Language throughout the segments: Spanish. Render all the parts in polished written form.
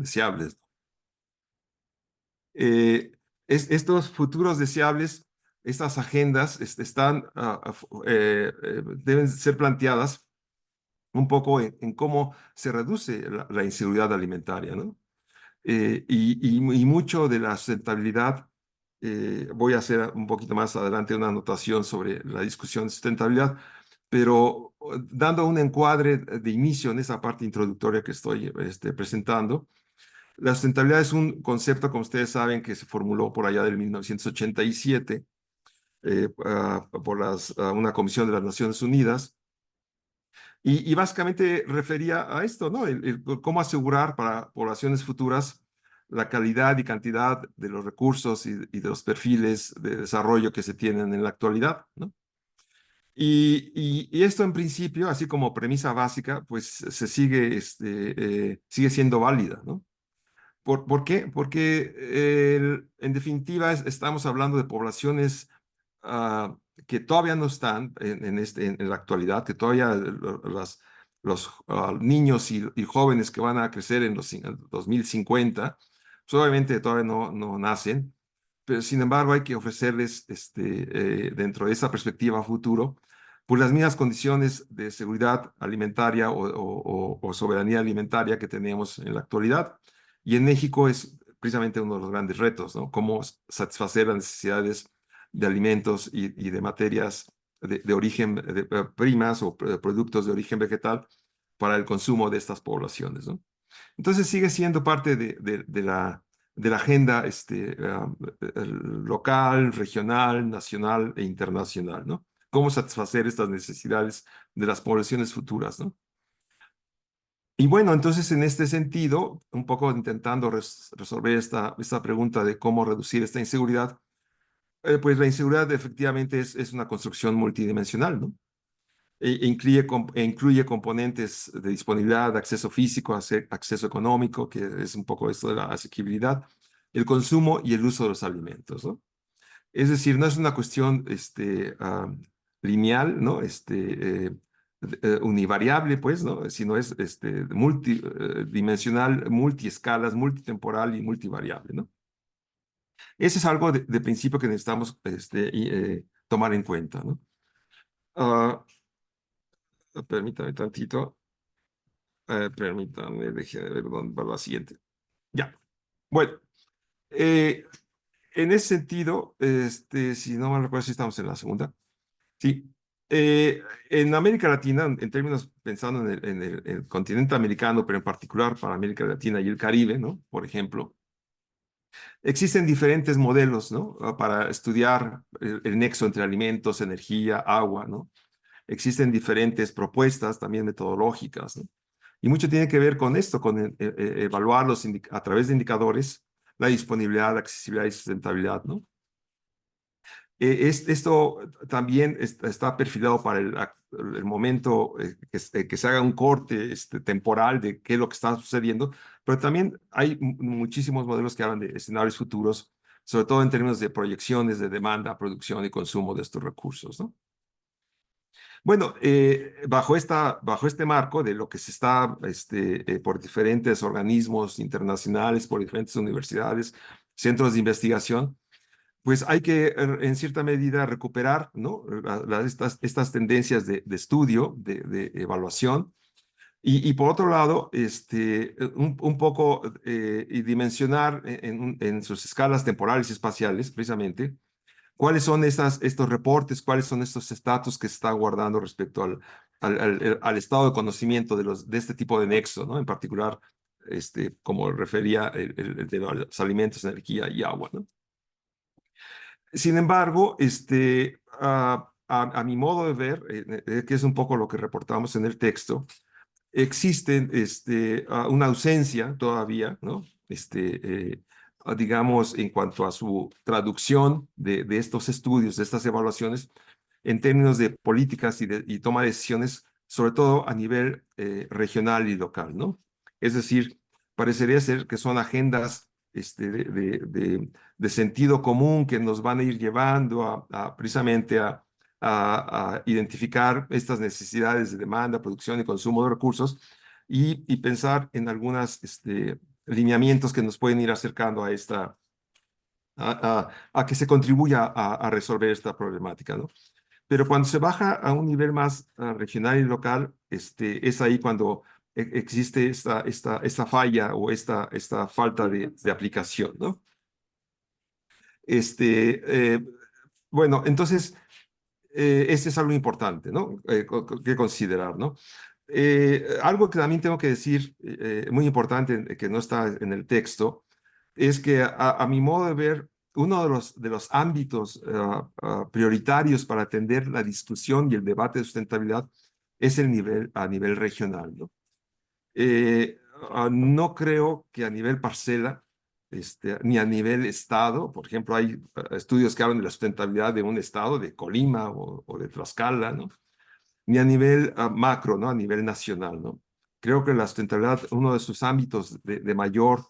deseables. Estos futuros deseables, estas agendas deben ser planteadas un poco en cómo se reduce la inseguridad alimentaria, ¿no? Y mucho de la sustentabilidad, voy a hacer un poquito más adelante una anotación sobre la discusión de sustentabilidad, pero dando un encuadre de inicio en esa parte introductoria que estoy presentando. La sustentabilidad es un concepto, como ustedes saben, que se formuló por allá del 1987 por una comisión de las Naciones Unidas y básicamente refería a esto, ¿no? Cómo asegurar para poblaciones futuras la calidad y cantidad de los recursos y de los perfiles de desarrollo que se tienen en la actualidad, ¿no? Y esto en principio, así como premisa básica, pues se sigue, sigue siendo válida, ¿no? ¿Por qué? Porque en definitiva estamos hablando de poblaciones que todavía no están en la actualidad, que todavía los niños y jóvenes que van a crecer en los 2050, pues obviamente todavía no nacen, pero sin embargo hay que ofrecerles dentro de esa perspectiva a futuro, pues las mismas condiciones de seguridad alimentaria o soberanía alimentaria que tenemos en la actualidad. Y en México es precisamente uno de los grandes retos, ¿no? Cómo satisfacer las necesidades de alimentos y de materias de origen, primas o productos de origen vegetal para el consumo de estas poblaciones, ¿no? Entonces sigue siendo parte de la agenda local, regional, nacional e internacional, ¿no? Cómo satisfacer estas necesidades de las poblaciones futuras, ¿no? Y bueno, entonces en este sentido, un poco intentando resolver esta pregunta de cómo reducir esta inseguridad, pues la inseguridad efectivamente es una construcción multidimensional, ¿no? Incluye componentes de disponibilidad, de acceso físico, acceso económico, que es un poco esto de la asequibilidad, el consumo y el uso de los alimentos, ¿no? Es decir, no es una cuestión lineal, ¿no? Univariable, pues, ¿no? Sino es multidimensional, multiescalas, multitemporal y multivariable, ¿no? Ese es algo de principio que necesitamos tomar en cuenta, ¿no? Ah, permítame tantito. Permítame, déjeme ver dónde va la siguiente. Ya. Bueno, eh, en ese sentido, si no me recuerdo si estamos en la segunda. Sí. En América Latina, en términos pensando en el continente americano, pero en particular para América Latina y el Caribe, ¿no? Por ejemplo, existen diferentes modelos, ¿no? Para estudiar el nexo entre alimentos, energía, agua, ¿no? Existen diferentes propuestas también metodológicas, ¿no? Y mucho tiene que ver con esto, con evaluar a través de indicadores la disponibilidad, la accesibilidad y sustentabilidad, ¿no? Esto también está perfilado para el momento que se haga un corte temporal de qué es lo que está sucediendo, pero también hay muchísimos modelos que hablan de escenarios futuros, sobre todo en términos de proyecciones de demanda, producción y consumo de estos recursos, ¿no? Bueno, bajo este marco de lo que se está por diferentes organismos internacionales, por diferentes universidades, centros de investigación, pues hay que, en cierta medida, recuperar, ¿no? Estas tendencias de estudio, de evaluación, y por otro lado, un poco y dimensionar en sus escalas temporales y espaciales, precisamente, cuáles son estos reportes, cuáles son estos estatus que se están guardando respecto al estado de conocimiento de este tipo de nexo, ¿no? En particular, como refería el de los alimentos, energía y agua, ¿no? Sin embargo, a mi modo de ver, que es un poco lo que reportamos en el texto, existe una ausencia todavía, ¿no? Digamos, en cuanto a su traducción de estos estudios, de estas evaluaciones, en términos de políticas y toma de decisiones, sobre todo a nivel regional y local, ¿no? Es decir, parecería ser que son agendas de sentido común que nos van a ir llevando precisamente a identificar estas necesidades de demanda, producción y consumo de recursos y pensar en algunas lineamientos que nos pueden ir acercando a esta, a que se contribuya a resolver esta problemática, ¿no? Pero cuando se baja a un nivel más regional y local, es ahí cuando existe esta falla o esta falta de aplicación, ¿no? Este, eh, bueno, entonces, este es algo importante, ¿no? Que considerar, ¿no? Algo que también tengo que decir, muy importante, que no está en el texto, es que a mi modo de ver, uno de los ámbitos prioritarios para atender la discusión y el debate de sustentabilidad es el nivel, a nivel regional, ¿no? No creo que a nivel parcela, ni a nivel estado, por ejemplo, hay estudios que hablan de la sustentabilidad de un estado, de Colima o de Tlaxcala, ¿no? Ni a nivel macro, ¿no? A nivel nacional, ¿no? Creo que la sustentabilidad, uno de sus ámbitos de mayor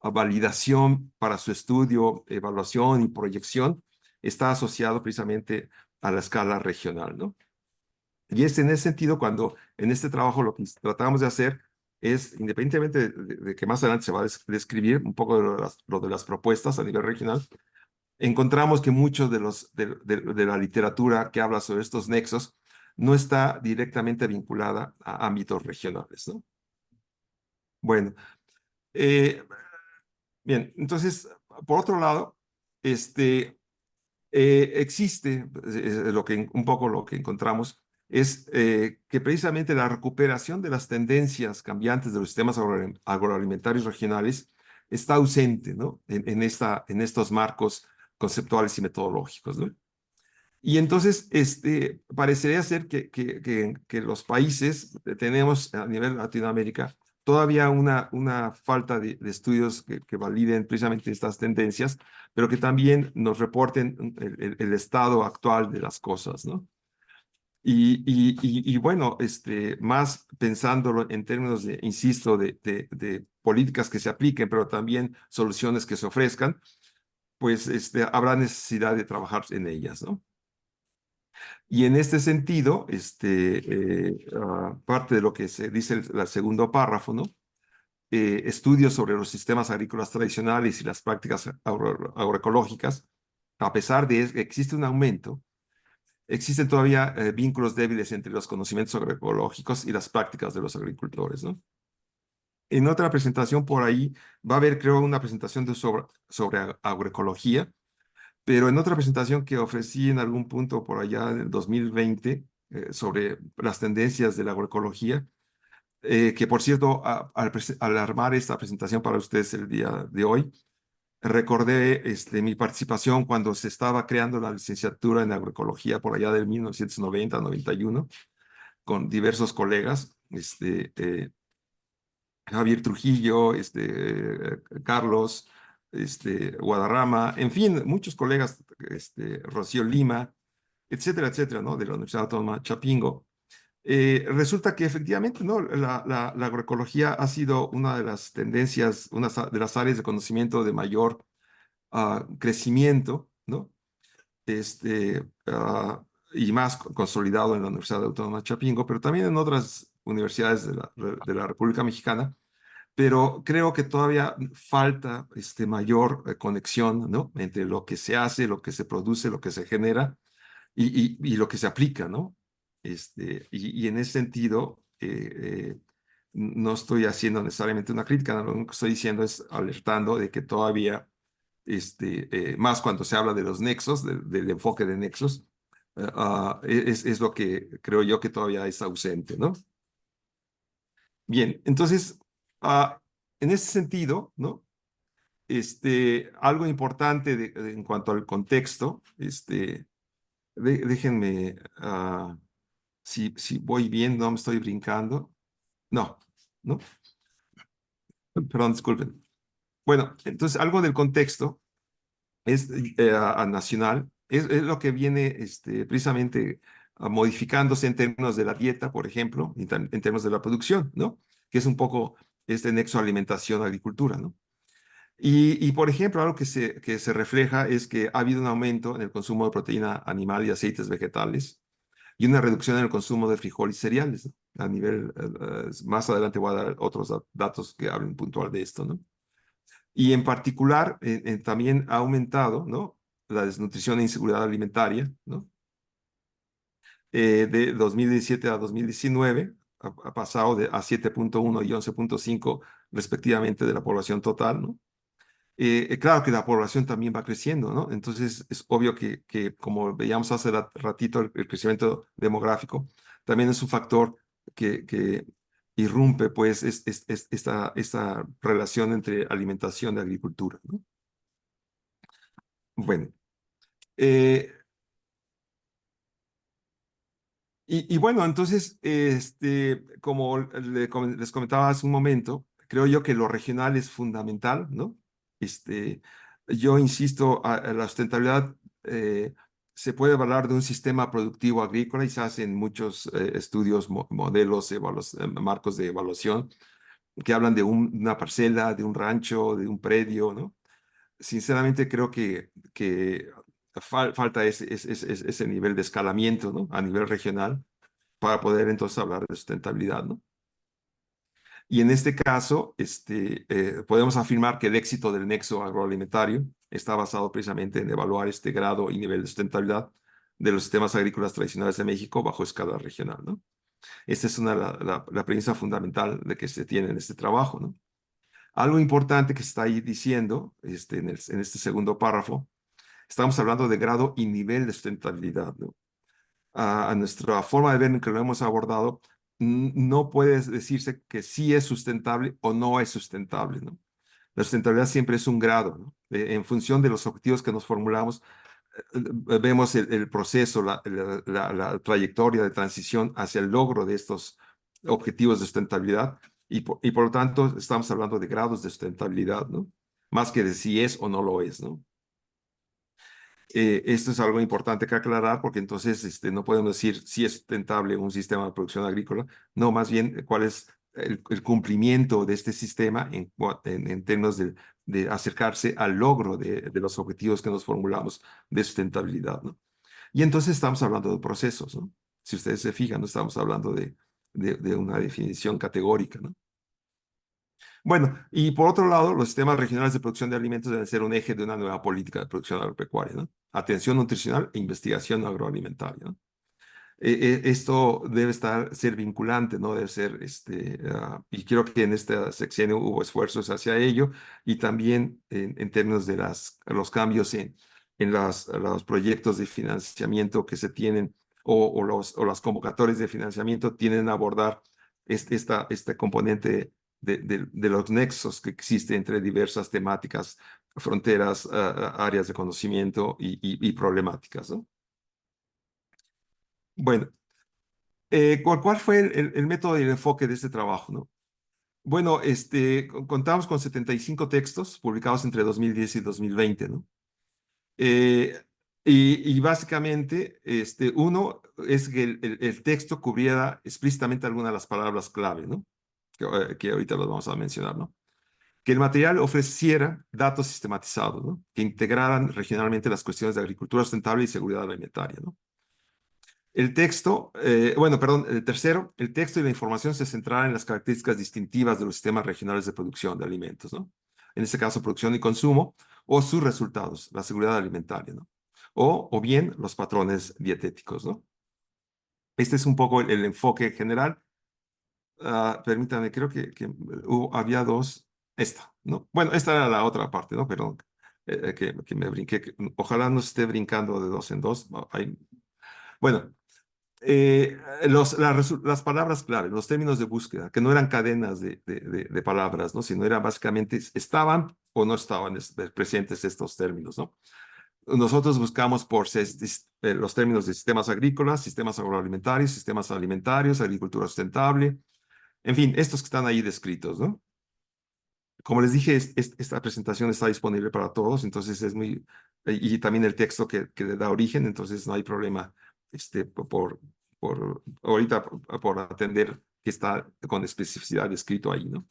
validación para su estudio, evaluación y proyección, está asociado precisamente a la escala regional, ¿no? Y es en ese sentido cuando en este trabajo lo que tratamos de hacer es, independientemente de que más adelante se va a describir un poco lo de las propuestas a nivel regional, encontramos que muchos de la literatura que habla sobre estos nexos no está directamente vinculada a ámbitos regionales, ¿no? Bueno, eh, bien, entonces, por otro lado, existe un poco lo que encontramos es que precisamente la recuperación de las tendencias cambiantes de los sistemas agroalimentarios regionales está ausente, ¿no? En estos marcos conceptuales y metodológicos, ¿no? Y entonces, parecería ser que los países tenemos a nivel Latinoamérica todavía una falta de estudios que validen precisamente estas tendencias, pero que también nos reporten el estado actual de las cosas, ¿no? Y bueno, más pensándolo en términos de, insisto, de políticas que se apliquen, pero también soluciones que se ofrezcan, pues habrá necesidad de trabajar en ellas, ¿no? Y en este sentido, parte de lo que se dice el segundo párrafo, ¿no? Estudios sobre los sistemas agrícolas tradicionales y las prácticas agroecológicas, a pesar de que existe un aumento, existen todavía vínculos débiles entre los conocimientos agroecológicos y las prácticas de los agricultores, ¿no? En otra presentación por ahí va a haber, creo, una presentación sobre agroecología, pero en otra presentación que ofrecí en algún punto por allá en el 2020 sobre las tendencias de la agroecología, que por cierto, al armar esta presentación para ustedes el día de hoy, recordé mi participación cuando se estaba creando la licenciatura en agroecología por allá del 1990-91, con diversos colegas, Javier Trujillo, Carlos, Guadarrama, en fin, muchos colegas, Rocío Lima, etcétera, etcétera, ¿no? De la Universidad Autónoma Chapingo. Resulta que efectivamente, ¿no? La agroecología ha sido una de las tendencias, una de las áreas de conocimiento de mayor crecimiento, ¿no? Y más consolidado en la Universidad Autónoma Chapingo, pero también en otras universidades de la República Mexicana. Pero creo que todavía falta mayor conexión, ¿no? Entre lo que se hace, lo que se produce, lo que se genera y lo que se aplica, ¿no? Y en ese sentido, no estoy haciendo necesariamente una crítica, ¿no? Lo único que estoy diciendo es alertando de que todavía, más cuando se habla de los nexos, del enfoque de nexos, es lo que creo yo que todavía es ausente, ¿no? Bien, entonces, en ese sentido, ¿no? Algo importante en cuanto al contexto, déjenme, si voy bien, no me estoy brincando. No, no, perdón, disculpen. Bueno, entonces algo del contexto es nacional, es lo que viene precisamente modificándose en términos de la dieta, por ejemplo, y en términos de la producción, ¿no? Que es un poco este nexo alimentación-agricultura, ¿no? Por ejemplo, algo que se refleja es que ha habido un aumento en el consumo de proteína animal y aceites vegetales y una reducción en el consumo de frijol y cereales, ¿no? A nivel, más adelante voy a dar otros datos que hablen puntual de esto, ¿no? Y en particular, también ha aumentado, ¿no? La desnutrición e inseguridad alimentaria, ¿no? De 2017 a 2019 ha pasado a 7.1 y 11.5 respectivamente de la población total, ¿no? Claro que la población también va creciendo, ¿no? Entonces es obvio que como veíamos hace ratito, el crecimiento demográfico también es un factor que irrumpe, pues, esta relación entre alimentación y agricultura, ¿no? Bueno, eh, y bueno, entonces, como les comentaba hace un momento, creo yo que lo regional es fundamental, ¿no? Este, yo insisto, a la sustentabilidad se puede hablar de un sistema productivo agrícola y se hacen muchos estudios, modelos, marcos de evaluación que hablan de una parcela, de un rancho, de un predio, ¿no? Sinceramente creo que falta ese nivel de escalamiento, ¿no? A nivel regional para poder entonces hablar de sustentabilidad, ¿no? Y en este caso, podemos afirmar que el éxito del nexo agroalimentario está basado precisamente en evaluar este grado y nivel de sustentabilidad de los sistemas agrícolas tradicionales de México bajo escala regional, ¿no? Esta es la premisa fundamental de que se tiene en este trabajo, ¿no? Algo importante que se está ahí diciendo, en este segundo párrafo, estamos hablando de grado y nivel de sustentabilidad, ¿no? A nuestra forma de ver en que lo hemos abordado, no puede decirse que sí es sustentable o no es sustentable, ¿no? La sustentabilidad siempre es un grado, ¿no? En función de los objetivos que nos formulamos, vemos el proceso, la trayectoria de transición hacia el logro de estos objetivos de sustentabilidad y por lo tanto estamos hablando de grados de sustentabilidad, ¿no? Más que de si es o no lo es, ¿no? Esto es algo importante que aclarar porque entonces no podemos decir si es sustentable un sistema de producción agrícola, no, más bien cuál es el cumplimiento de este sistema en términos de acercarse al logro de los objetivos que nos formulamos de sustentabilidad, ¿no? Y entonces estamos hablando de procesos, ¿no? Si ustedes se fijan, no estamos hablando de una definición categórica, ¿no? Bueno, y por otro lado, los sistemas regionales de producción de alimentos deben ser un eje de una nueva política de producción agropecuaria, ¿no? Atención nutricional e investigación agroalimentaria, ¿no? Esto debe ser vinculante, ¿no? Debe ser, y creo que en esta sexenio hubo esfuerzos hacia ello y también en términos de los cambios en los proyectos de financiamiento que se tienen o las convocatorias de financiamiento tienen a abordar este componente de los nexos que existen entre diversas temáticas, fronteras, áreas de conocimiento y problemáticas, ¿no? Bueno, ¿cuál fue el método y el enfoque de este trabajo, no? Bueno, contamos con 75 textos publicados entre 2010 y 2020, ¿no? Eh, y básicamente, uno es que el texto cubriera explícitamente algunas de las palabras clave, ¿no? Que ahorita los vamos a mencionar, ¿no? Que el material ofreciera datos sistematizados, ¿no? Que integraran regionalmente las cuestiones de agricultura sustentable y seguridad alimentaria, ¿no? El texto, bueno, perdón, el tercero, el texto y la información se centrarán en las características distintivas de los sistemas regionales de producción de alimentos, ¿no? En este caso, producción y consumo, o sus resultados, la seguridad alimentaria, ¿no? O bien los patrones dietéticos, ¿no? Este es un poco el enfoque general. Permítame, creo que había dos. Esta, ¿no? Bueno, esta era la otra parte, ¿no? Perdón, que me brinqué. Ojalá no esté brincando de dos en dos. Bueno, las palabras clave, los términos de búsqueda, que no eran cadenas de palabras, ¿no? Sino eran básicamente, estaban o no estaban presentes estos términos, ¿no? Nosotros buscamos por los términos de sistemas agrícolas, sistemas agroalimentarios, sistemas alimentarios, agricultura sustentable, en fin, estos que están ahí descritos, ¿no? Como les dije, esta presentación está disponible para todos, entonces es muy, y también el texto que le da origen, entonces no hay problema, ahorita por atender que está con especificidad escrito ahí, ¿no?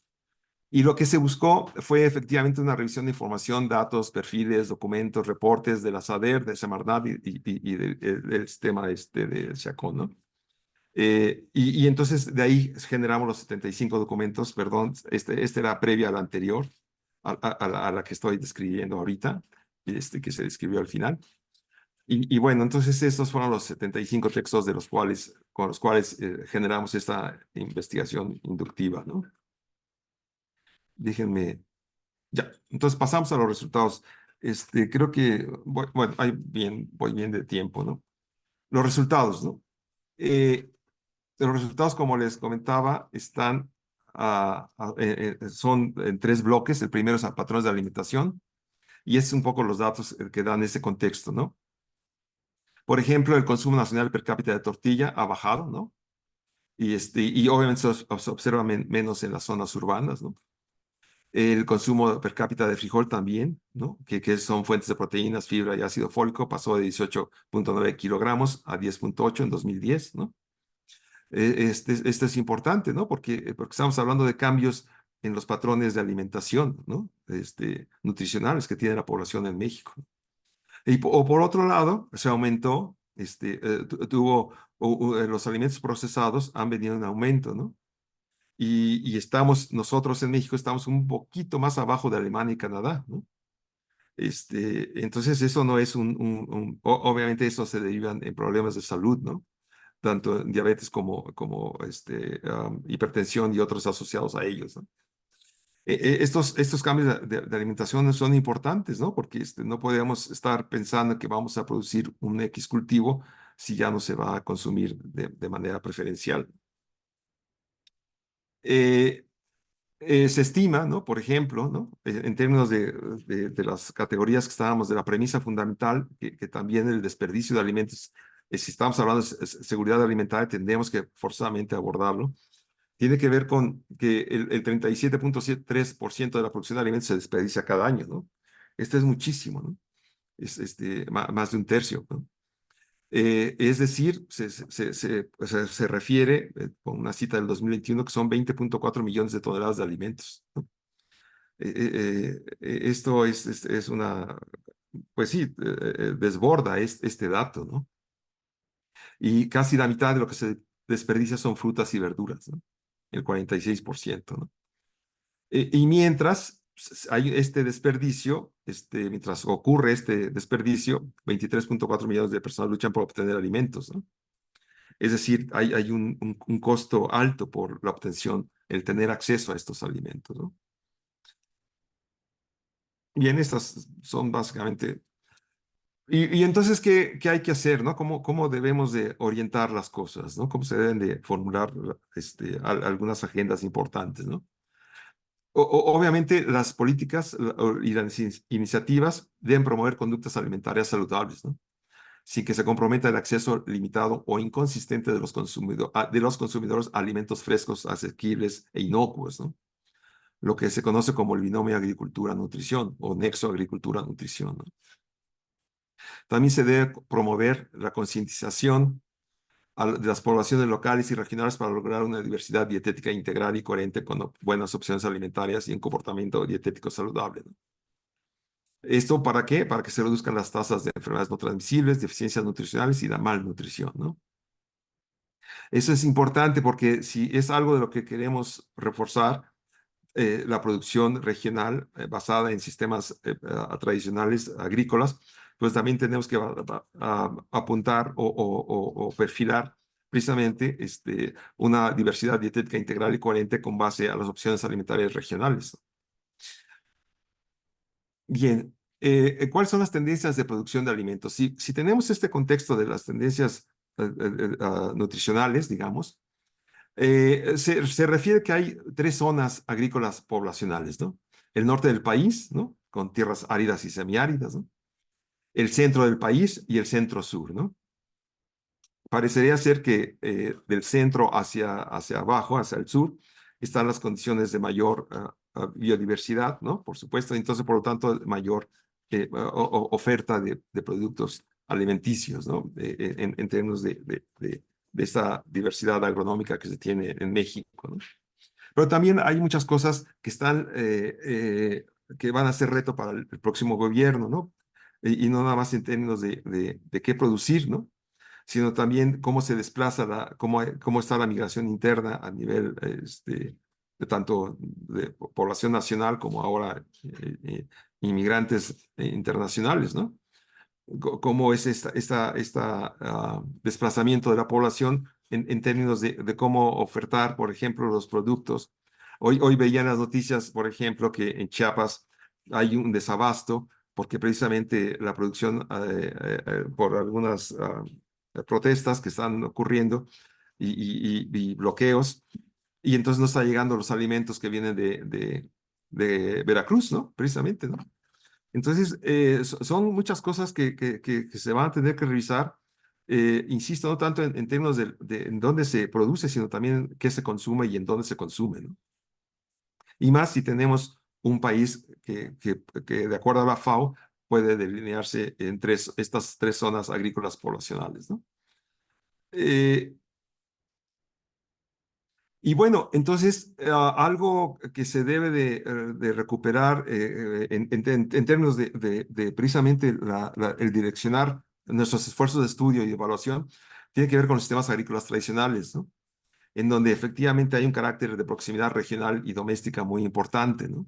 Y lo que se buscó fue efectivamente una revisión de información, datos, perfiles, documentos, reportes de la SADER, de Semarnat y del sistema de SEACON, ¿no? Y entonces de ahí generamos los 75 documentos, perdón, este era previa al anterior, a la que estoy describiendo ahorita, que se describió al final. Y bueno, entonces estos fueron los 75 textos con los cuales generamos esta investigación inductiva, ¿no? Déjenme, ya, entonces pasamos a los resultados. Creo que, bueno, voy bien de tiempo, ¿no? Los resultados, ¿no? Eh, los resultados, como les comentaba, son en tres bloques. El primero es a patrones de alimentación, y es un poco los datos que dan ese contexto, ¿no? Por ejemplo, el consumo nacional per cápita de tortilla ha bajado, ¿no? Y obviamente se observa menos en las zonas urbanas, ¿no? El consumo per cápita de frijol también, ¿no? Que son fuentes de proteínas, fibra y ácido fólico, pasó de 18,9 kilogramos a 10,8 en 2010, ¿no? Este es importante, ¿no? Porque estamos hablando de cambios en los patrones de alimentación, ¿no? Nutricionales que tiene la población en México. O por otro lado, se aumentó, los alimentos procesados han venido en aumento, ¿no? Y nosotros en México estamos un poquito más abajo de Alemania y Canadá, ¿no? Entonces eso no es obviamente eso se deriva en problemas de salud, ¿no? Tanto en diabetes como hipertensión y otros asociados a ellos, ¿no? Estos cambios de alimentación son importantes, ¿no? Porque no podemos estar pensando que vamos a producir un X cultivo si ya no se va a consumir de manera preferencial. Eh, Se estima, ¿no? Por ejemplo, ¿no? En términos de las categorías que estábamos, de la premisa fundamental, que también el desperdicio de alimentos, si estamos hablando de seguridad alimentaria, tendremos que forzosamente abordarlo. Tiene que ver con que el 37,3% de la producción de alimentos se desperdicia cada año, ¿no? Esto es muchísimo, ¿no? Es más de un tercio, ¿no? Es decir, se refiere, con una cita del 2021, que son 20,4 millones de toneladas de alimentos, ¿no? Esto es pues sí, desborda este dato, ¿no? Y casi la mitad de lo que se desperdicia son frutas y verduras, ¿no? El 46%, ¿no? Y mientras hay este desperdicio, mientras ocurre este desperdicio, 23,4 millones de personas luchan por obtener alimentos, ¿no? Es decir, hay un costo alto por la obtención, el tener acceso a estos alimentos, ¿no? Bien, estas son básicamente. Y entonces, ¿qué hay que hacer, ¿no? ¿Cómo debemos de orientar las cosas, ¿no? ¿Cómo se deben de formular algunas agendas importantes, ¿no? Obviamente, las políticas y las iniciativas deben promover conductas alimentarias saludables, ¿no? Sin que se comprometa el acceso limitado o inconsistente de los consumidores a alimentos frescos, asequibles e inocuos, ¿no? Lo que se conoce como el binomio agricultura-nutrición o nexo agricultura-nutrición, ¿no? También se debe promover la concientización de las poblaciones locales y regionales para lograr una diversidad dietética integral y coherente con buenas opciones alimentarias y un comportamiento dietético saludable, ¿no? ¿Esto para qué? Para que se reduzcan las tasas de enfermedades no transmisibles, deficiencias nutricionales y la malnutrición, ¿no? Eso es importante porque si es algo de lo que queremos reforzar, la producción regional basada en sistemas tradicionales agrícolas, pues también tenemos que apuntar o perfilar precisamente una diversidad dietética integral y coherente con base a las opciones alimentarias regionales. Bien, ¿cuáles son las tendencias de producción de alimentos? Si tenemos este contexto de las tendencias nutricionales, digamos, se refiere que hay tres zonas agrícolas poblacionales, ¿no? El norte del país, ¿no? Con tierras áridas y semiáridas, ¿no? El centro del país y el centro sur, ¿no? Parecería ser que del centro hacia abajo, hacia el sur, están las condiciones de mayor biodiversidad, ¿no? Por supuesto, entonces, por lo tanto, mayor oferta de productos alimenticios, ¿no? En términos de esta diversidad agronómica que se tiene en México, ¿no? Pero también hay muchas cosas que van a ser reto para el próximo gobierno, ¿no? Y no nada más en términos de qué producir, ¿no? Sino también cómo se desplaza, cómo está la migración interna a nivel tanto de población nacional como ahora inmigrantes internacionales, ¿no? Cómo es desplazamiento de la población en términos de cómo ofertar, por ejemplo, los productos. Hoy veía en las noticias, por ejemplo, que en Chiapas hay un desabasto porque precisamente la producción, por algunas protestas que están ocurriendo y bloqueos, y entonces no está llegando los alimentos que vienen de Veracruz, ¿no? Precisamente, ¿no? Entonces, son muchas cosas que se van a tener que revisar. Insisto, no tanto en términos de en dónde se produce, sino también qué se consume y en dónde se consume, ¿no? Y más si tenemos un país que de acuerdo a la FAO, puede delinearse en estas tres zonas agrícolas poblacionales, ¿no? Eh, Y bueno, entonces, algo que se debe de recuperar en términos de precisamente el direccionar nuestros esfuerzos de estudio y evaluación, tiene que ver con los sistemas agrícolas tradicionales, ¿no? En donde efectivamente hay un carácter de proximidad regional y doméstica muy importante, ¿no?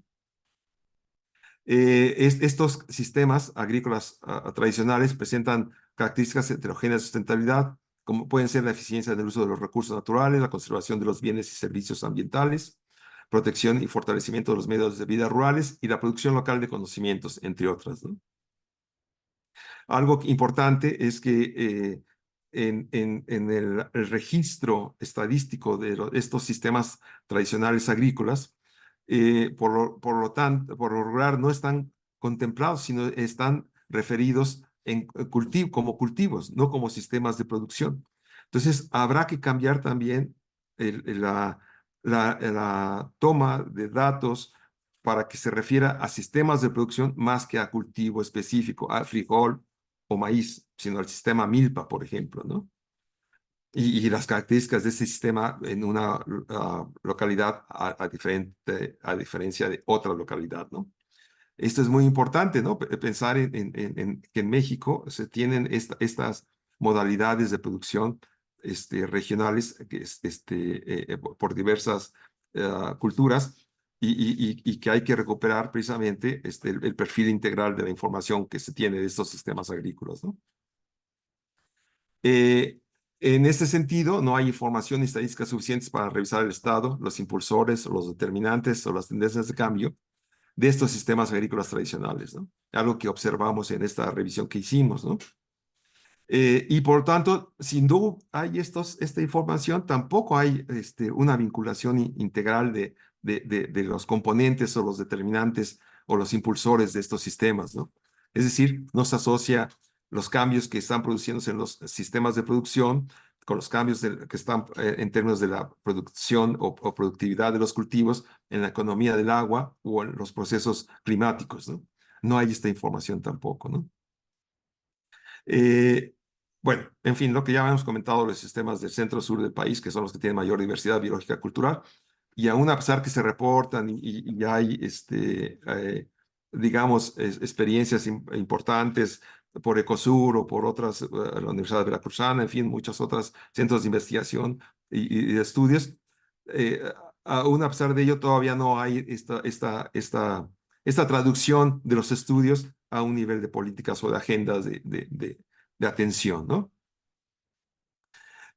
Estos sistemas agrícolas tradicionales presentan características heterogéneas de sustentabilidad, como pueden ser la eficiencia en el uso de los recursos naturales, la conservación de los bienes y servicios ambientales, protección y fortalecimiento de los medios de vida rurales y la producción local de conocimientos, entre otras, ¿no? Algo importante es que en el registro estadístico de estos sistemas tradicionales agrícolas, por lo regular no están contemplados, sino están referidos como cultivos, no como sistemas de producción. Entonces, habrá que cambiar también la toma de datos para que se refiera a sistemas de producción más que a cultivo específico, a frijol o maíz, sino al sistema milpa, por ejemplo, ¿no? Y las características de este sistema en una localidad a diferencia de otra localidad, ¿no? Esto es muy importante, ¿no? Pensar en que en México se tienen estas modalidades de producción regionales por diversas culturas y que hay que recuperar precisamente el perfil integral de la información que se tiene de estos sistemas agrícolas, ¿no? Eh, en este sentido, no hay información ni estadísticas suficientes para revisar el estado, los impulsores, los determinantes o las tendencias de cambio de estos sistemas agrícolas tradicionales, ¿no? Algo que observamos en esta revisión que hicimos, ¿no? Y por tanto, si no hay esta información, tampoco hay una vinculación integral de los componentes o los determinantes o los impulsores de estos sistemas, ¿no? Es decir, no se asocia los cambios que están produciéndose en los sistemas de producción con los cambios que están en términos de la producción o productividad de los cultivos en la economía del agua o en los procesos climáticos, ¿no? No hay esta información tampoco, ¿no? Eh, bueno, en fin, lo que ya hemos comentado, los sistemas del centro-sur del país, que son los que tienen mayor diversidad biológica cultural, y aún a pesar que se reportan y hay, digamos, experiencias importantes por Ecosur o por otras, la Universidad Veracruzana, en fin, muchos otros centros de investigación y de estudios, eh, aún a pesar de ello, todavía no hay esta traducción de los estudios a un nivel de políticas o de agendas de atención, ¿no?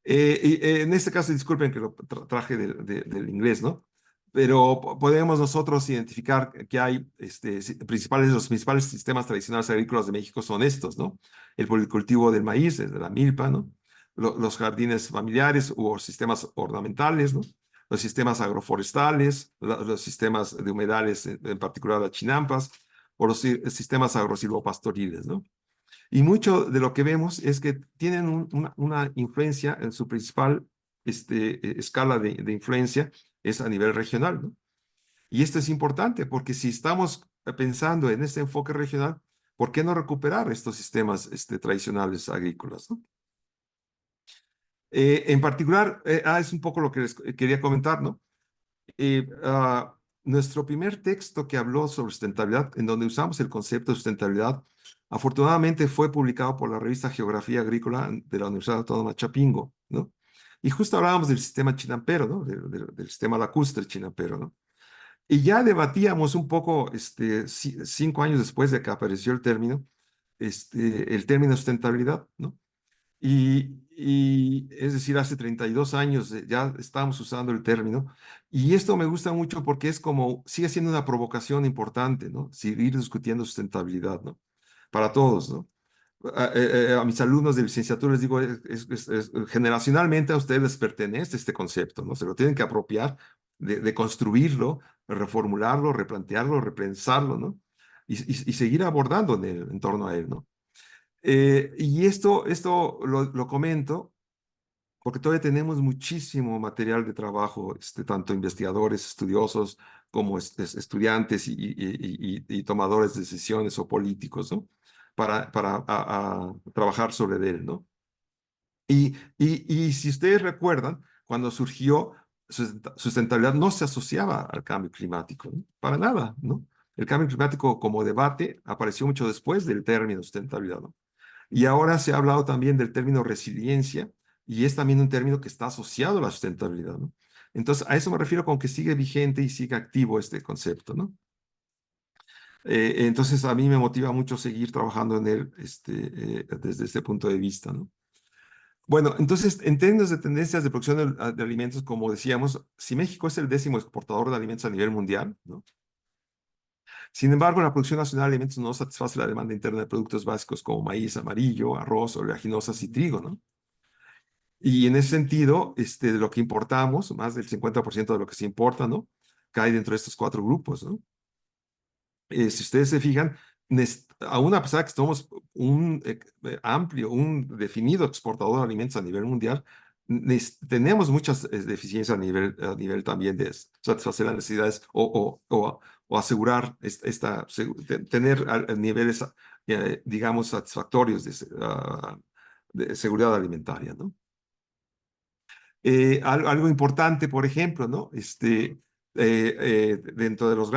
En este caso, disculpen que lo traje del inglés, ¿no? Pero podemos nosotros identificar que hay los principales sistemas tradicionales agrícolas de México son estos, ¿no? El policultivo del maíz, de la milpa, ¿no? Los jardines familiares o sistemas ornamentales, ¿no? Los sistemas agroforestales, los sistemas de humedales, en particular las chinampas, o los sistemas agrosilvopastoriles, ¿no? Y mucho de lo que vemos es que tienen una influencia en su principal escala de influencia es a nivel regional, ¿no? Y esto es importante porque si estamos pensando en este enfoque regional, ¿por qué no recuperar estos sistemas tradicionales agrícolas, ¿no? En particular, es un poco lo que les quería comentar, ¿no? Nuestro primer texto que habló sobre sustentabilidad, en donde usamos el concepto de sustentabilidad, afortunadamente fue publicado por la revista Geografía Agrícola de la Universidad Autónoma de Chapingo, ¿no? Y justo hablábamos del sistema chinampero, ¿no? Del sistema lacustre chinampero, ¿no? Y ya debatíamos un poco, 5 años después de que apareció el término sustentabilidad, ¿no? Y es decir, hace 32 años ya estábamos usando el término. Y esto me gusta mucho porque es como, sigue siendo una provocación importante, ¿no? Seguir discutiendo sustentabilidad, ¿no? Para todos, ¿no? A mis alumnos de licenciatura les digo, generacionalmente a ustedes les pertenece este concepto, ¿no? Se lo tienen que apropiar, de construirlo, reformularlo, replantearlo, repensarlo, ¿no? Y seguir abordando en torno a él, ¿no? Y esto lo comento porque todavía tenemos muchísimo material de trabajo, tanto investigadores, estudiosos, como estudiantes y tomadores de decisiones o políticos, ¿no? Para trabajar sobre él, ¿no? Y si ustedes recuerdan, cuando surgió sustentabilidad no se asociaba al cambio climático, ¿no? Para nada, ¿no? El cambio climático como debate apareció mucho después del término sustentabilidad, ¿no? Y ahora se ha hablado también del término resiliencia y es también un término que está asociado a la sustentabilidad, ¿no? Entonces, a eso me refiero con que sigue vigente y sigue activo este concepto, ¿no? Entonces, a mí me motiva mucho seguir trabajando en él desde este punto de vista, ¿no? Bueno, entonces, en términos de tendencias de producción de alimentos, como decíamos, si México es el 10º exportador de alimentos a nivel mundial, ¿no? Sin embargo, la producción nacional de alimentos no satisface la demanda interna de productos básicos como maíz amarillo, arroz, oleaginosas y trigo, ¿no? Y en ese sentido, de lo que importamos, más del 50% de lo que se importa, ¿no? Cae dentro de estos 4 grupos, ¿no? Si ustedes se fijan, aún a pesar de que somos un amplio, un definido exportador de alimentos a nivel mundial, tenemos muchas deficiencias a nivel también de satisfacer las necesidades o asegurar tener niveles, digamos, satisfactorios de seguridad alimentaria, ¿no? Algo importante, por ejemplo, ¿no? Dentro de los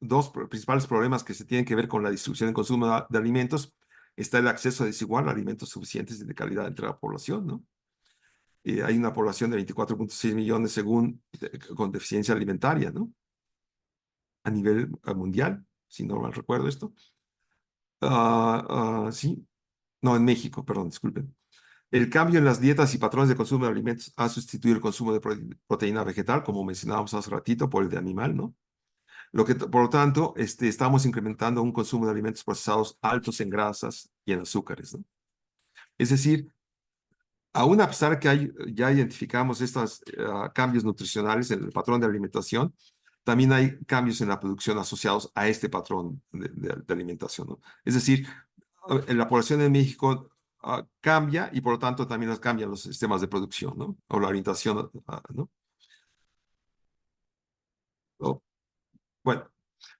dos principales problemas que se tienen que ver con la distribución y consumo de alimentos, está el acceso desigual a alimentos suficientes y de calidad entre la población, ¿no? Hay una población de 24.6 millones con deficiencia alimentaria, ¿no? A nivel mundial, si no mal recuerdo esto. Sí, no, en México, perdón, disculpen. El cambio en las dietas y patrones de consumo de alimentos ha sustituido el consumo de proteína vegetal, como mencionábamos hace ratito, por el de animal, ¿no? Por lo tanto, estamos incrementando un consumo de alimentos procesados altos en grasas y en azúcares, ¿no? Es decir, aún a pesar que ya identificamos estos cambios nutricionales en el patrón de alimentación, también hay cambios en la producción asociados a este patrón de alimentación, ¿no? Es decir, la población de México cambia y por lo tanto también cambian los sistemas de producción, ¿no? O la orientación, ¿no? O- bueno,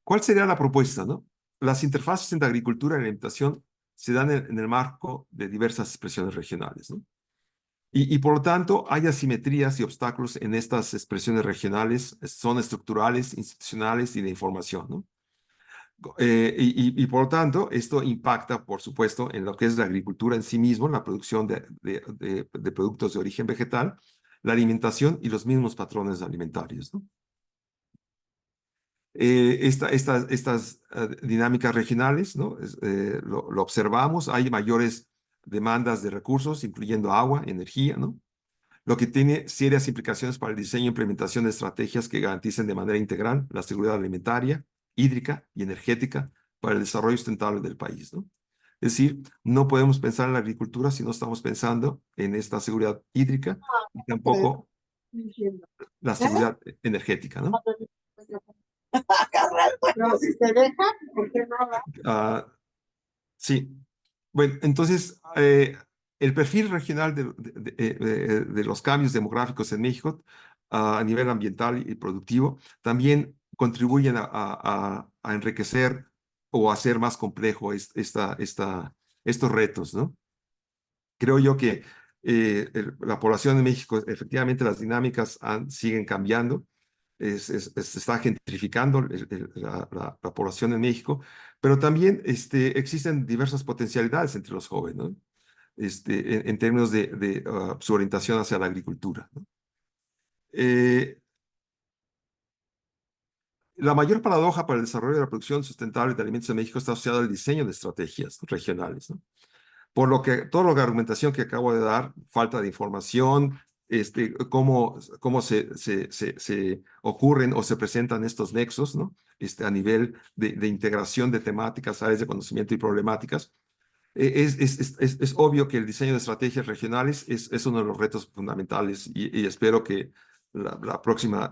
¿cuál sería la propuesta, no? Las interfaces entre agricultura y alimentación se dan en el marco de diversas expresiones regionales, ¿no? Y por lo tanto, hay asimetrías y obstáculos en estas expresiones regionales, son estructurales, institucionales y de información, ¿no? Y por lo tanto, esto impacta, por supuesto, en lo que es la agricultura en sí mismo, la producción de productos de origen vegetal, la alimentación y los mismos patrones alimentarios, ¿no? Estas dinámicas regionales, ¿no? Lo observamos, hay mayores demandas de recursos, incluyendo agua, energía, ¿no? Lo que tiene serias implicaciones para el diseño e implementación de estrategias que garanticen de manera integral la seguridad alimentaria, hídrica y energética para el desarrollo sustentable del país, ¿no? Es decir, no podemos pensar en la agricultura si no estamos pensando en esta seguridad hídrica y tampoco la seguridad energética, ¿no? Pero si se deja, ¿por qué no? Ah, sí. Bueno, entonces, el perfil regional de los cambios demográficos en México a nivel ambiental y productivo también contribuyen a enriquecer o a hacer más complejo estos retos, ¿no? Creo yo que la población de México, efectivamente, las dinámicas siguen cambiando, se está gentrificando la población en México, pero también existen diversas potencialidades entre los jóvenes, ¿no? en términos de su orientación hacia la agricultura, ¿no? Eh, la mayor paradoja para el desarrollo de la producción sustentable de alimentos en México está asociada al diseño de estrategias regionales, ¿no? Por lo que toda la argumentación que acabo de dar, falta de información, cómo se ocurren o se presentan estos nexos, ¿no? A nivel de integración de temáticas, áreas de conocimiento y problemáticas. Es obvio que el diseño de estrategias regionales es uno de los retos fundamentales y espero que la próxima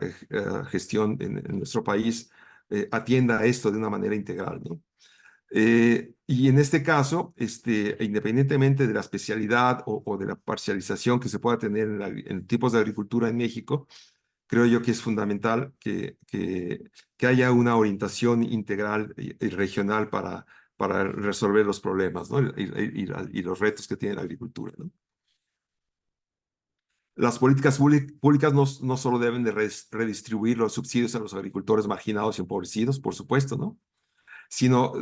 gestión en nuestro país atienda a esto de una manera integral, ¿no? Y en este caso, independientemente de la especialidad o de la parcialización que se pueda tener en tipos de agricultura en México, creo yo que es fundamental que haya una orientación integral y regional para resolver los problemas, ¿no? Y los retos que tiene la agricultura, ¿no? Las políticas públicas no solo deben de redistribuir los subsidios a los agricultores marginados y empobrecidos, por supuesto, ¿no? Sino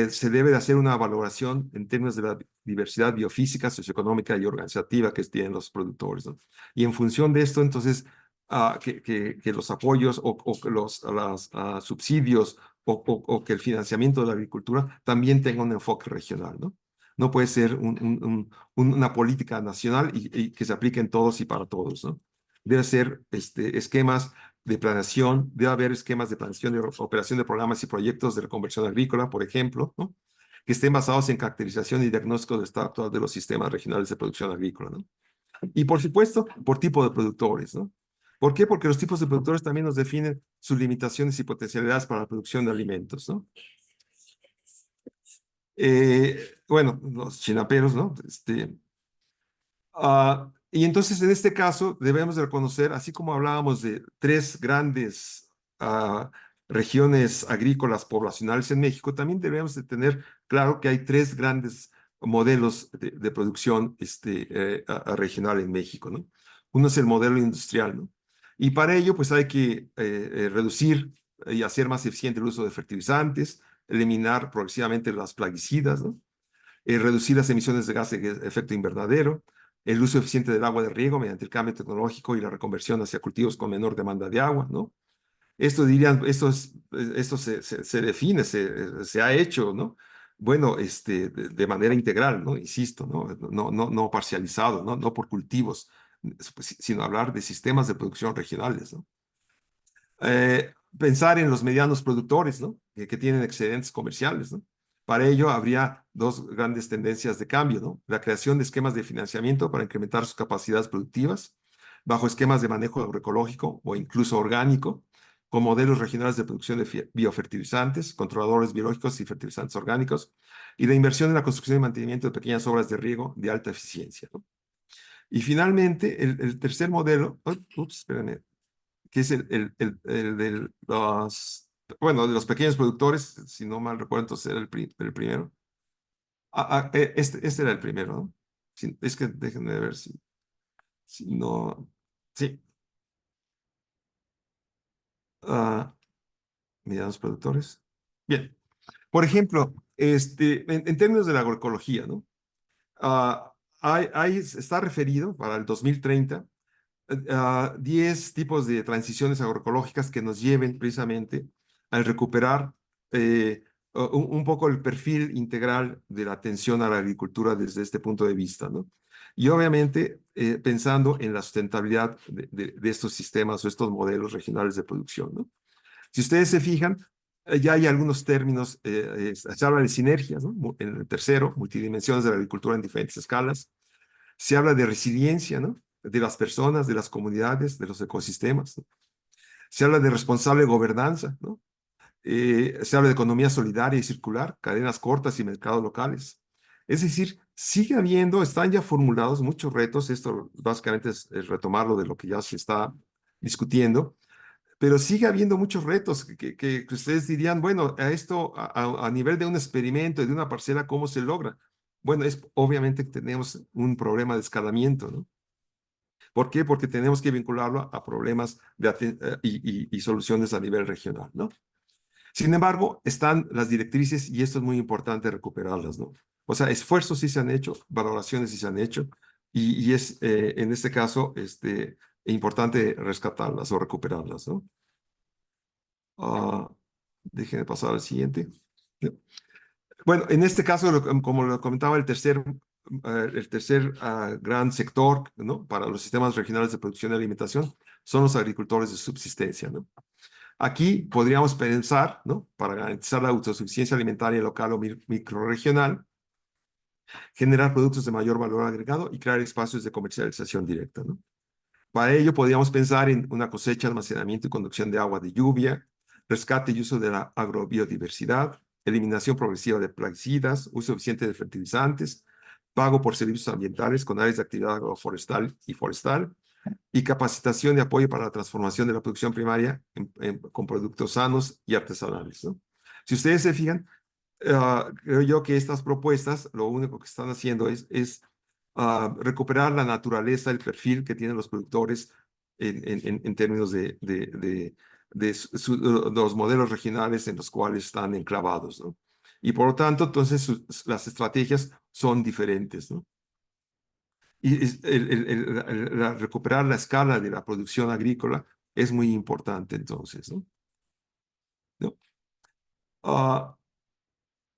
se debe de hacer una valoración en términos de la diversidad biofísica, socioeconómica y organizativa que tienen los productores, ¿no? Y en función de esto, entonces, que los apoyos o que los subsidios o que el financiamiento de la agricultura también tenga un enfoque regional, ¿no? No puede ser una política nacional y que se aplique en todos y para todos, ¿no? Debe ser esquemas de planeación, debe haber esquemas de planeación de operación de programas y proyectos de reconversión agrícola, por ejemplo, ¿no? Que estén basados en caracterización y diagnóstico del estado actual de los sistemas regionales de producción agrícola, ¿no? Y por supuesto, por tipo de productores, ¿no? ¿Por qué? Porque los tipos de productores también nos definen sus limitaciones y potencialidades para la producción de alimentos, ¿no? Bueno, los chinaperos, ¿no? Y entonces, en este caso, debemos de reconocer, así como hablábamos de tres grandes regiones agrícolas poblacionales en México, también debemos de tener claro que hay tres grandes modelos de producción regional en México, ¿no? Uno es el modelo industrial, ¿no? Y para ello, pues hay que reducir y hacer más eficiente el uso de fertilizantes, eliminar progresivamente las plaguicidas, ¿no? Reducir las emisiones de gases de efecto invernadero, el uso eficiente del agua de riego mediante el cambio tecnológico y la reconversión hacia cultivos con menor demanda de agua, ¿no? Esto dirían, esto se define, se ha hecho, ¿no? Bueno, de manera integral, ¿no? Insisto, ¿no? No parcializado, ¿no? No por cultivos, sino hablar de sistemas de producción regionales, ¿no? Pensar en los medianos productores, ¿no? Que tienen excedentes comerciales, ¿no? Para ello habría dos grandes tendencias de cambio, ¿no? La creación de esquemas de financiamiento para incrementar sus capacidades productivas, bajo esquemas de manejo agroecológico o incluso orgánico, con modelos regionales de producción de biofertilizantes, controladores biológicos y fertilizantes orgánicos, y la inversión en la construcción y mantenimiento de pequeñas obras de riego de alta eficiencia, ¿no? Y finalmente, el tercer modelo, espérame, que es el de bueno, de los pequeños productores, si no mal recuerdo, entonces era el primero. Este era el primero, ¿no? Es que déjenme ver si no. Sí. ah, Medianos productores. Bien. Por ejemplo, en términos de la agroecología, ¿no? Está referido para el 2030 10 tipos de transiciones agroecológicas que nos lleven precisamente a recuperar un poco el perfil integral de la atención a la agricultura desde este punto de vista, ¿no? Y obviamente pensando en la sustentabilidad de estos sistemas o estos modelos regionales de producción, ¿no? Si ustedes se fijan, ya hay algunos términos, se habla de sinergias, ¿no? En el tercero, multidimensiones de la agricultura en diferentes escalas. Se habla de resiliencia, ¿no? De las personas, de las comunidades, de los ecosistemas, ¿no? Se habla de responsable gobernanza, ¿no? Se habla de economía solidaria y circular, cadenas cortas y mercados locales. Es decir, sigue habiendo, están ya formulados muchos retos, esto básicamente es retomarlo de lo que ya se está discutiendo, pero sigue habiendo muchos retos que ustedes dirían, bueno, a esto a nivel de un experimento y de una parcela, ¿cómo se logra? Bueno, obviamente que tenemos un problema de escalamiento, ¿no? ¿Por qué? Porque tenemos que vincularlo a problemas y soluciones a nivel regional, ¿no? Sin embargo, están las directrices y esto es muy importante recuperarlas, ¿no? O sea, esfuerzos sí se han hecho, valoraciones sí se han hecho, y es en este caso importante rescatarlas o recuperarlas, ¿no? Ah, déjenme pasar al siguiente. Bueno, en este caso, como lo comentaba, el tercer gran sector, ¿no?, para los sistemas regionales de producción y alimentación son los agricultores de subsistencia, ¿no? Aquí podríamos pensar, ¿no?, para garantizar la autosuficiencia alimentaria local o microrregional, generar productos de mayor valor agregado y crear espacios de comercialización directa, ¿no? Para ello podríamos pensar en una cosecha, almacenamiento y conducción de agua de lluvia, rescate y uso de la agrobiodiversidad, eliminación progresiva de plaguicidas, uso eficiente de fertilizantes, pago por servicios ambientales con áreas de actividad agroforestal y forestal, y capacitación y apoyo para la transformación de la producción primaria con productos sanos y artesanales, ¿no? Si ustedes se fijan, creo yo que estas propuestas lo único que están haciendo es recuperar la naturaleza, el perfil que tienen los productores en términos de los modelos regionales en los cuales están enclavados, ¿no? Y por lo tanto, entonces las estrategias son diferentes, ¿no? Y recuperar la escala de la producción agrícola es muy importante entonces, ¿no? ¿No? Ah,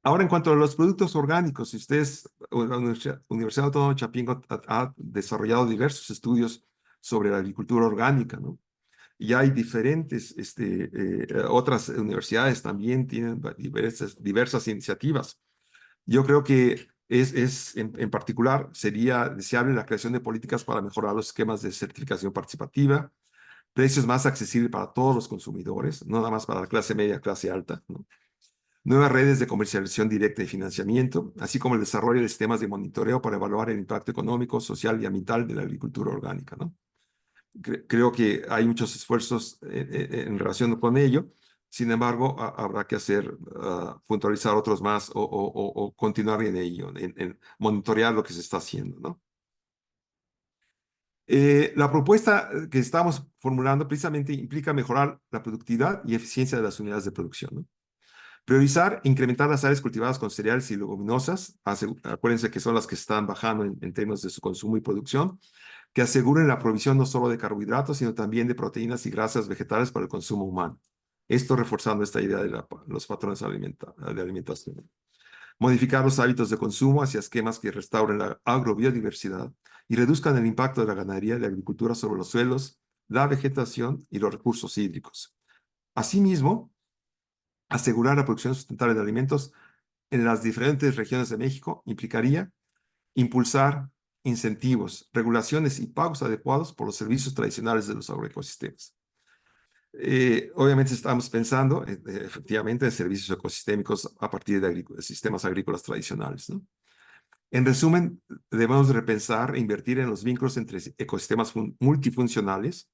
Ahora, en cuanto a los productos orgánicos, si ustedes, la Universidad Autónoma de Chapingo ha desarrollado diversos estudios sobre la agricultura orgánica, ¿no? Y hay diferentes, otras universidades también tienen diversas iniciativas. Yo creo que en particular sería deseable la creación de políticas para mejorar los esquemas de certificación participativa, precios más accesibles para todos los consumidores, no nada más para la clase media, clase alta, ¿no? Nuevas redes de comercialización directa y financiamiento, así como el desarrollo de sistemas de monitoreo para evaluar el impacto económico, social y ambiental de la agricultura orgánica, ¿no? Creo que hay muchos esfuerzos en relación con ello. Sin embargo, habrá que puntualizar otros más o continuar en ello, en monitorear lo que se está haciendo, ¿no? La propuesta que estamos formulando precisamente implica mejorar la productividad y eficiencia de las unidades de producción, ¿no? Priorizar e incrementar las áreas cultivadas con cereales y leguminosas. Acuérdense que son las que están bajando en términos de su consumo y producción, que aseguren la provisión no solo de carbohidratos, sino también de proteínas y grasas vegetales para el consumo humano. Esto reforzando esta idea de los patrones de alimentación. Modificar los hábitos de consumo hacia esquemas que restauren la agrobiodiversidad y reduzcan el impacto de la ganadería y la agricultura sobre los suelos, la vegetación y los recursos hídricos. Asimismo, asegurar la producción sustentable de alimentos en las diferentes regiones de México implicaría impulsar incentivos, regulaciones y pagos adecuados por los servicios tradicionales de los agroecosistemas. Obviamente estamos pensando efectivamente en servicios ecosistémicos a partir de sistemas agrícolas tradicionales, ¿no? En resumen, debemos repensar e invertir en los vínculos entre ecosistemas multifuncionales.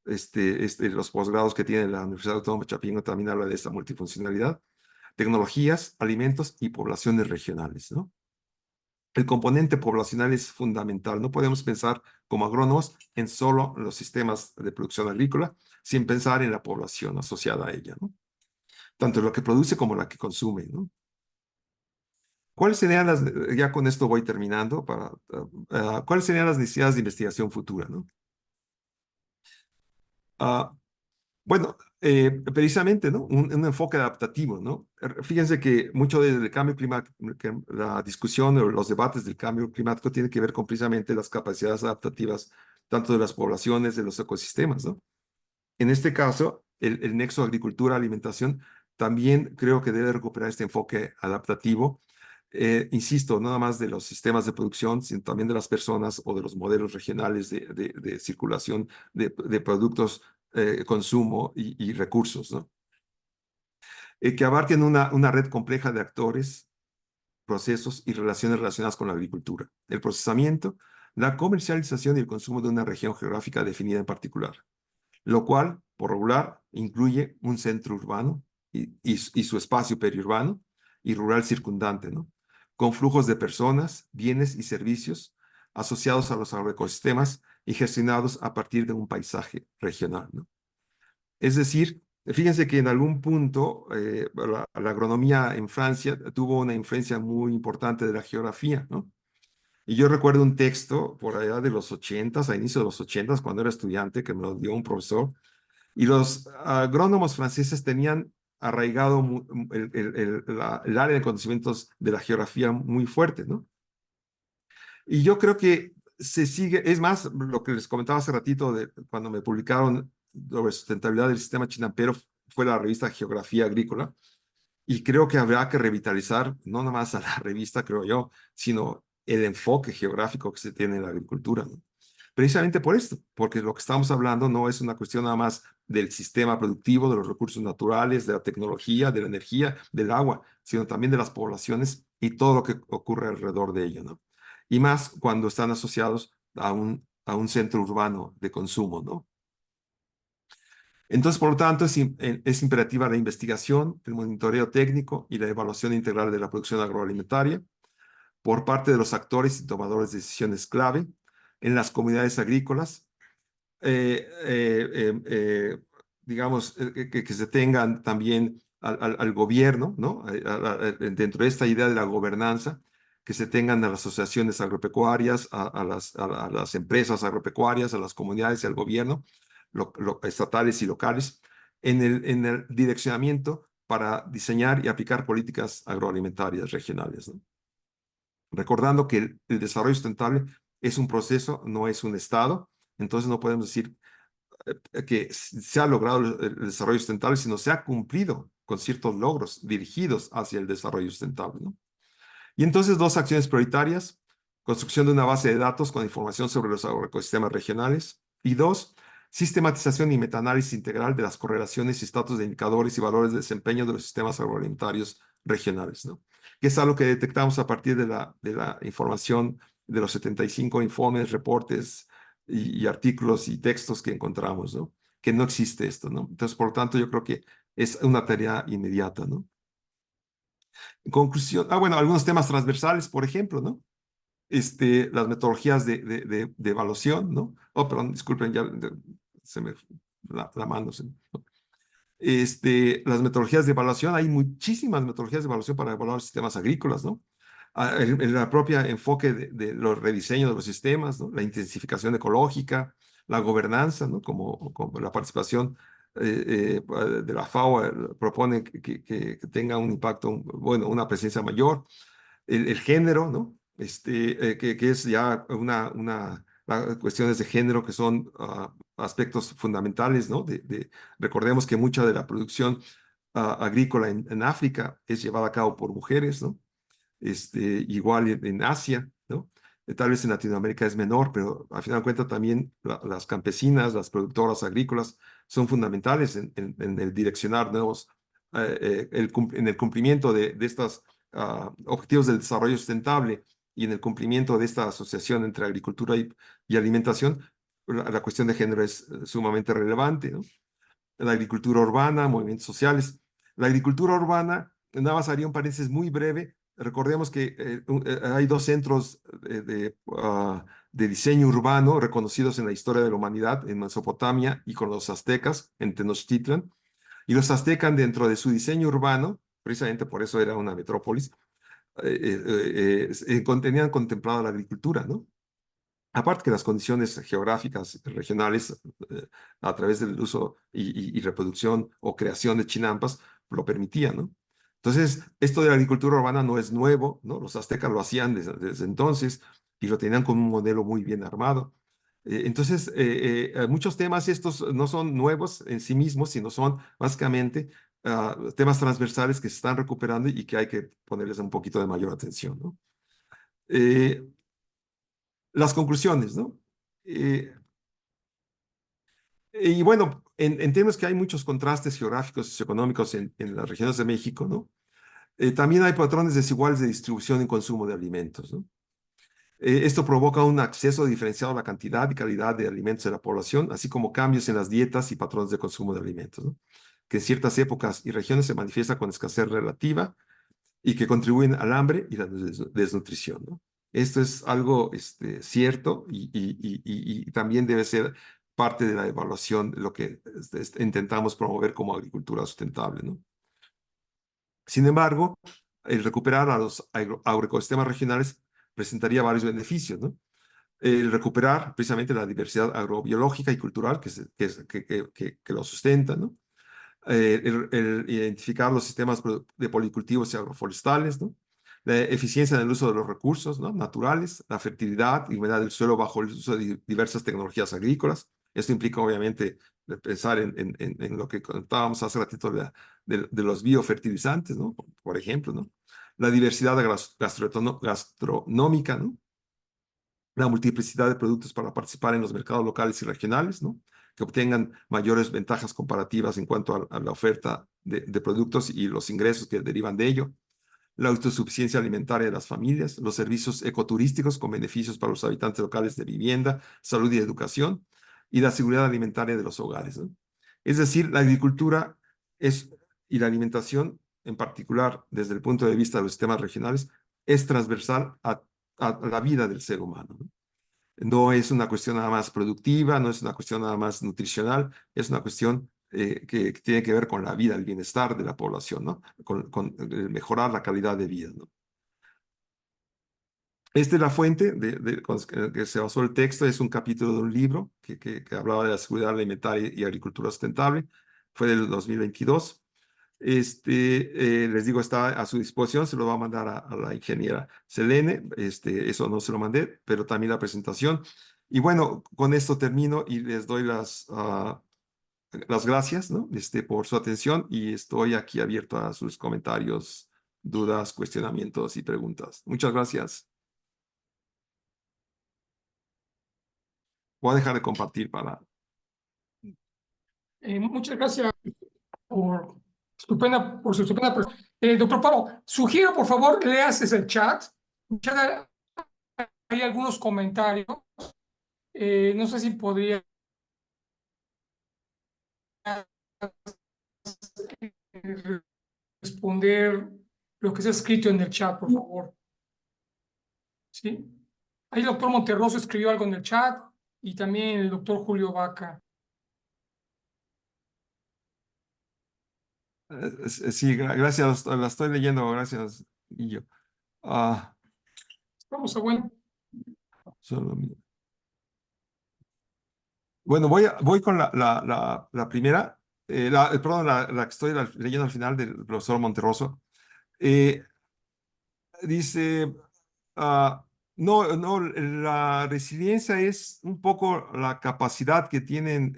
Los posgrados que tiene la Universidad Autónoma de Chapingo también habla de esta multifuncionalidad, tecnologías, alimentos y poblaciones regionales, ¿no? El componente poblacional es fundamental. No podemos pensar como agrónomos en solo los sistemas de producción agrícola, sin pensar en la población asociada a ella, ¿no? Tanto la que produce como la que consume, ¿no? ¿Cuáles serían ya con esto voy terminando, ¿cuáles serían las necesidades de investigación futura, ¿no? Ah, Bueno, precisamente, ¿no? Un enfoque adaptativo, ¿no? Fíjense que mucho del cambio climático, la discusión o los debates del cambio climático tiene que ver con precisamente las capacidades adaptativas tanto de las poblaciones, de los ecosistemas, ¿no? En este caso, el nexo agricultura-alimentación también creo que debe recuperar este enfoque adaptativo. Insisto, no nada más de los sistemas de producción, sino también de las personas o de los modelos regionales de circulación de productos, consumo y recursos, ¿no? Que abarquen una red compleja de actores, procesos y relaciones relacionadas con la agricultura, el procesamiento, la comercialización y el consumo de una región geográfica definida en particular, lo cual, por regular, incluye un centro urbano y su espacio periurbano y rural circundante, ¿no? Con flujos de personas, bienes y servicios asociados a los agroecosistemas y gestionados a partir de un paisaje regional, ¿no? Es decir, Fíjense que en algún punto la agronomía en Francia tuvo una influencia muy importante de la geografía, ¿no? Y yo recuerdo un texto por allá de los ochentas, a inicio de los ochentas, cuando era estudiante, que me lo dio un profesor, y los agrónomos franceses tenían arraigado el área de conocimientos de la geografía muy fuerte, ¿no? Y yo creo que se sigue, es más, lo que les comentaba hace ratito, de cuando me publicaron sobre sustentabilidad del sistema chinampero, fue la revista Geografía Agrícola, y creo que habrá que revitalizar no nada más a la revista, creo yo, sino el enfoque geográfico que se tiene en la agricultura, ¿no? Precisamente por esto, porque lo que estamos hablando no es una cuestión nada más del sistema productivo, de los recursos naturales, de la tecnología, de la energía, del agua, sino también de las poblaciones y todo lo que ocurre alrededor de ello, ¿no? Y más cuando están asociados a un centro urbano de consumo, ¿no? Entonces, por lo tanto, es imperativa la investigación, el monitoreo técnico y la evaluación integral de la producción agroalimentaria por parte de los actores y tomadores de decisiones clave en las comunidades agrícolas, eh, eh, eh, eh, digamos, que se tengan también al gobierno, ¿no? Dentro de esta idea de la gobernanza, que se tengan a las asociaciones agropecuarias, a las empresas agropecuarias, a las comunidades y al gobierno, estatales y locales, en el direccionamiento para diseñar y aplicar políticas agroalimentarias regionales, ¿no? Recordando que el desarrollo sustentable es un proceso, no es un estado, entonces no podemos decir que se ha logrado el desarrollo sustentable, sino se ha cumplido con ciertos logros dirigidos hacia el desarrollo sustentable, ¿no? Y entonces dos acciones prioritarias: construcción de una base de datos con información sobre los agroecosistemas regionales, y dos, sistematización y metaanálisis integral de las correlaciones y estatus de indicadores y valores de desempeño de los sistemas agroalimentarios regionales, ¿no? Que es algo que detectamos a partir de la información de los 75 informes, reportes y artículos y textos que encontramos, ¿no? Que no existe esto, ¿no? Entonces, por lo tanto, yo creo que es una tarea inmediata, ¿no? En conclusión, bueno, algunos temas transversales, por ejemplo, ¿no? Las metodologías de evaluación, ¿no? Oh, perdón, disculpen, ya se me la mano. ¿No? Las metodologías de evaluación, hay muchísimas metodologías de evaluación para evaluar sistemas agrícolas, ¿no? La propia enfoque de los rediseños de los sistemas, ¿no? La intensificación ecológica, la gobernanza, ¿no? Como la participación de la FAO propone que tenga un impacto, bueno, una presencia mayor, el género, ¿no? Que es ya cuestiones de género que son aspectos fundamentales, ¿no? Recordemos que mucha de la producción agrícola en África es llevada a cabo por mujeres, ¿no? Igual en Asia, ¿no? Tal vez en Latinoamérica es menor, pero al final de cuentas también las campesinas, las productoras agrícolas son fundamentales en el direccionar nuevos, en el cumplimiento de estos objetivos del desarrollo sustentable y en el cumplimiento de esta asociación entre agricultura y alimentación. La cuestión de género es sumamente relevante, ¿no? La agricultura urbana, movimientos sociales. La agricultura urbana, nada más haría un paréntesis muy breve. Recordemos que hay dos centros de diseño urbano reconocidos en la historia de la humanidad, en Mesopotamia y con los aztecas, en Tenochtitlan. Y los aztecas, dentro de su diseño urbano, precisamente por eso era una metrópolis, tenían contemplada la agricultura, ¿no? Aparte que las condiciones geográficas regionales, a través del uso y reproducción o creación de chinampas, lo permitían, ¿no? Entonces, esto de la agricultura urbana no es nuevo, ¿no? Los aztecas lo hacían desde entonces y lo tenían con un modelo muy bien armado. Entonces, muchos temas estos no son nuevos en sí mismos, sino son básicamente temas transversales que se están recuperando y que hay que ponerles un poquito de mayor atención, ¿no? Eh, las conclusiones, ¿no? Eh, y bueno, en términos que hay muchos contrastes geográficos y socioeconómicos en las regiones de México, ¿no? También hay patrones desiguales de distribución y consumo de alimentos, ¿no? Esto provoca un acceso diferenciado a la cantidad y calidad de alimentos de la población, así como cambios en las dietas y patrones de consumo de alimentos, ¿no? Que en ciertas épocas y regiones se manifiesta con escasez relativa y que contribuyen al hambre y la desnutrición, ¿no? Esto es algo cierto y también debe ser parte de la evaluación de lo que intentamos promover como agricultura sustentable, ¿no? Sin embargo, el recuperar a los agroecosistemas regionales presentaría varios beneficios, ¿no? El recuperar precisamente la diversidad agrobiológica y cultural que lo sustenta, ¿no? El identificar los sistemas de policultivos y agroforestales, ¿no? La eficiencia en el uso de los recursos, ¿no? Naturales, la fertilidad y humedad del suelo bajo el uso de diversas tecnologías agrícolas. Esto implica, obviamente, pensar en lo que contábamos hace ratito de los biofertilizantes, ¿no? Por ejemplo, ¿no? La diversidad gastronómica, ¿no? La multiplicidad de productos para participar en los mercados locales y regionales, ¿no? Que obtengan mayores ventajas comparativas en cuanto a la oferta de productos y los ingresos que derivan de ello, la autosuficiencia alimentaria de las familias, los servicios ecoturísticos con beneficios para los habitantes locales de vivienda, salud y educación, y la seguridad alimentaria de los hogares, ¿no? Es decir, la agricultura y la alimentación, en particular desde el punto de vista de los sistemas regionales, es transversal a la vida del ser humano, ¿no? No es una cuestión nada más productiva, no es una cuestión nada más nutricional, es una cuestión que tiene que ver con la vida, el bienestar de la población, ¿no? Con mejorar la calidad de vida, ¿no? Esta es la fuente con que se basó el texto, es un capítulo de un libro que hablaba de la seguridad alimentaria y agricultura sustentable, fue del 2022. Les digo, está a su disposición, se lo va a mandar a la ingeniera Selene, eso no se lo mandé, pero también la presentación. Y bueno, con esto termino y les doy las gracias, ¿no? Por su atención y estoy aquí abierto a sus comentarios, dudas, cuestionamientos y preguntas. Muchas gracias. Voy a dejar de compartir para... Muchas gracias por su estupenda doctor Pablo, sugiero por favor leas el chat. En el chat hay algunos comentarios. No sé si podría responder lo que se ha escrito en el chat, por favor. ¿Sí? Ahí el doctor Monterroso escribió algo en el chat y también el doctor Julio Vaca. Sí, gracias, la estoy leyendo, gracias, Guillo. Vamos a bueno. Solo... Bueno, voy con la primera, perdón, la que estoy leyendo al final del profesor Monterroso. Dice, no, la resiliencia es un poco la capacidad que tienen,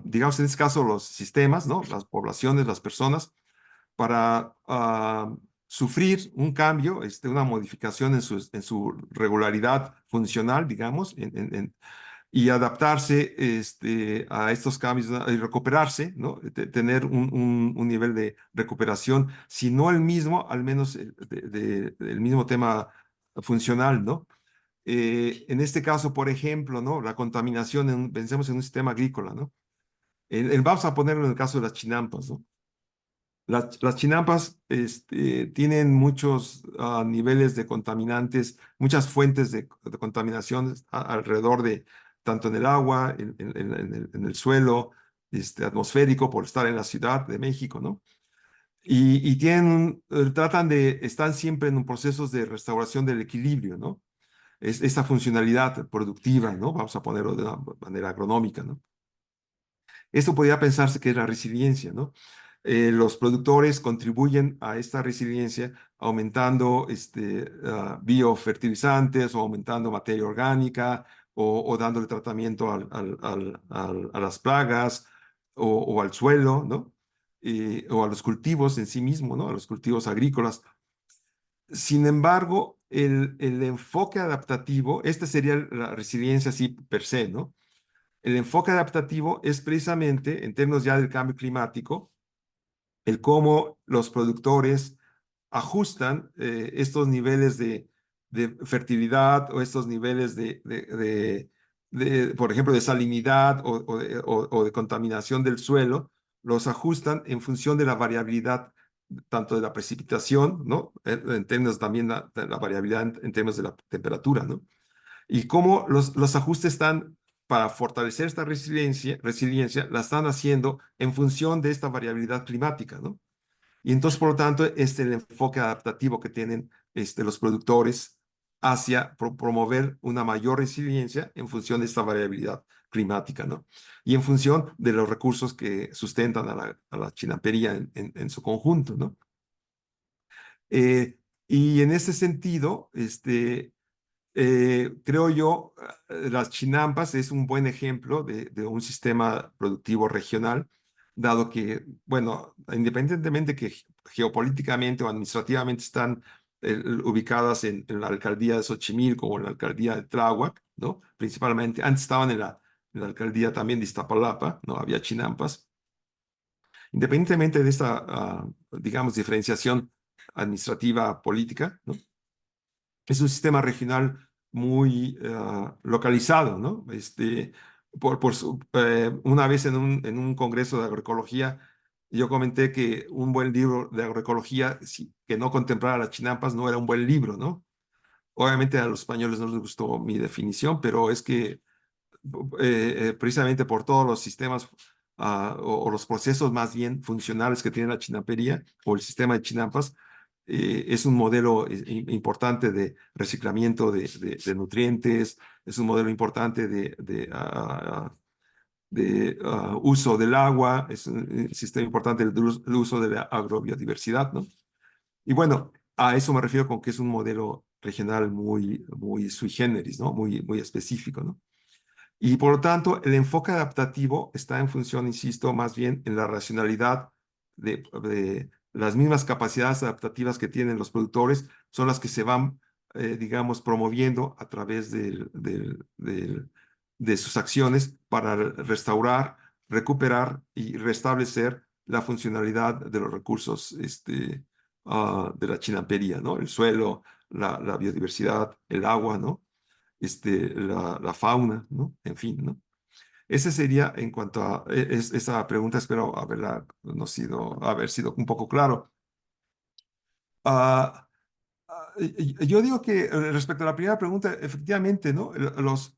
digamos, en este caso, los sistemas, ¿no? Las poblaciones, las personas, para sufrir un cambio, una modificación en su regularidad funcional, digamos, y adaptarse a estos cambios y recuperarse, ¿no? Tener un nivel de recuperación, si no el mismo, al menos el mismo tema funcional, ¿no? En este caso, por ejemplo, ¿no? La contaminación, pensemos en un sistema agrícola, ¿no? Vamos a ponerlo en el caso de las chinampas, ¿no? Las chinampas tienen muchos niveles de contaminantes, muchas fuentes de contaminación alrededor de, tanto en el agua, en el suelo, atmosférico, por estar en la Ciudad de México, ¿no? Y están siempre en un proceso de restauración del equilibrio, ¿no? Esa funcionalidad productiva, ¿no? Vamos a ponerlo de una manera agronómica, ¿no? Esto podría pensarse que es la resiliencia, ¿no? Los productores contribuyen a esta resiliencia aumentando biofertilizantes o aumentando materia orgánica o dándole tratamiento a las plagas o al suelo, ¿no? O a los cultivos en sí mismos, ¿no? A los cultivos agrícolas. Sin embargo, el enfoque adaptativo, esta sería la resiliencia así per se, ¿no? El enfoque adaptativo es precisamente, en términos ya del cambio climático, el cómo los productores ajustan estos niveles de fertilidad o estos niveles por ejemplo, de salinidad o de contaminación del suelo, los ajustan en función de la variabilidad tanto de la precipitación, ¿no? En términos también de la variabilidad en términos de la temperatura, ¿no? Y cómo los ajustes están para fortalecer esta resiliencia, la están haciendo en función de esta variabilidad climática, ¿no? Y entonces, por lo tanto, este es el enfoque adaptativo que tienen los productores hacia promover una mayor resiliencia en función de esta variabilidad climática, ¿no? Y en función de los recursos que sustentan a la chinampería en su conjunto, ¿no? Y en ese sentido, creo yo, las chinampas es un buen ejemplo de un sistema productivo regional, dado que, bueno, independientemente que geopolíticamente o administrativamente están ubicadas en la alcaldía de Xochimilco o en la alcaldía de Tláhuac, ¿no? Principalmente, antes estaban en la alcaldía también de Iztapalapa, ¿no? Había chinampas. Independientemente de esta, digamos, diferenciación administrativa política, ¿no? Es un sistema regional muy localizado, ¿no? Una vez en un congreso de agroecología, yo comenté que un buen libro de agroecología que no contemplara las chinampas no era un buen libro, ¿no? Obviamente a los españoles no les gustó mi definición, pero es que precisamente por todos los sistemas o los procesos más bien funcionales que tiene la chinampería o el sistema de chinampas, es un modelo importante de reciclamiento de nutrientes, es un modelo importante de uso del agua, es un sistema importante del uso de la agrobiodiversidad, ¿no? Y bueno, a eso me refiero con que es un modelo regional muy sui generis, ¿no? Muy específico, ¿no? Y por lo tanto, el enfoque adaptativo está en función, insisto, más bien en la racionalidad de las mismas capacidades adaptativas que tienen los productores, son las que se van, digamos, promoviendo a través de sus acciones para restaurar, recuperar y restablecer la funcionalidad de los recursos de la chinampería, ¿no? El suelo, la biodiversidad, el agua, ¿no? La fauna, ¿no? En fin, ¿no? Ese sería en cuanto a esa pregunta, espero haber sido un poco claro. Ah, yo digo que respecto a la primera pregunta, efectivamente, ¿no? Los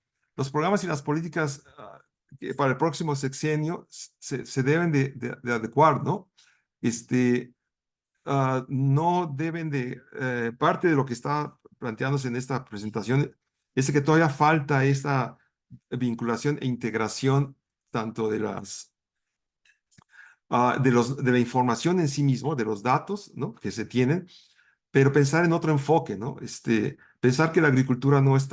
programas y las políticas que para el próximo sexenio se deben de adecuar, ¿no? No deben parte de lo que está planteándose en esta presentación es que todavía falta esa vinculación e integración tanto de la información en sí mismo, de los datos, ¿no? Que se tienen, pero pensar en otro enfoque, ¿no? Pensar que la agricultura no es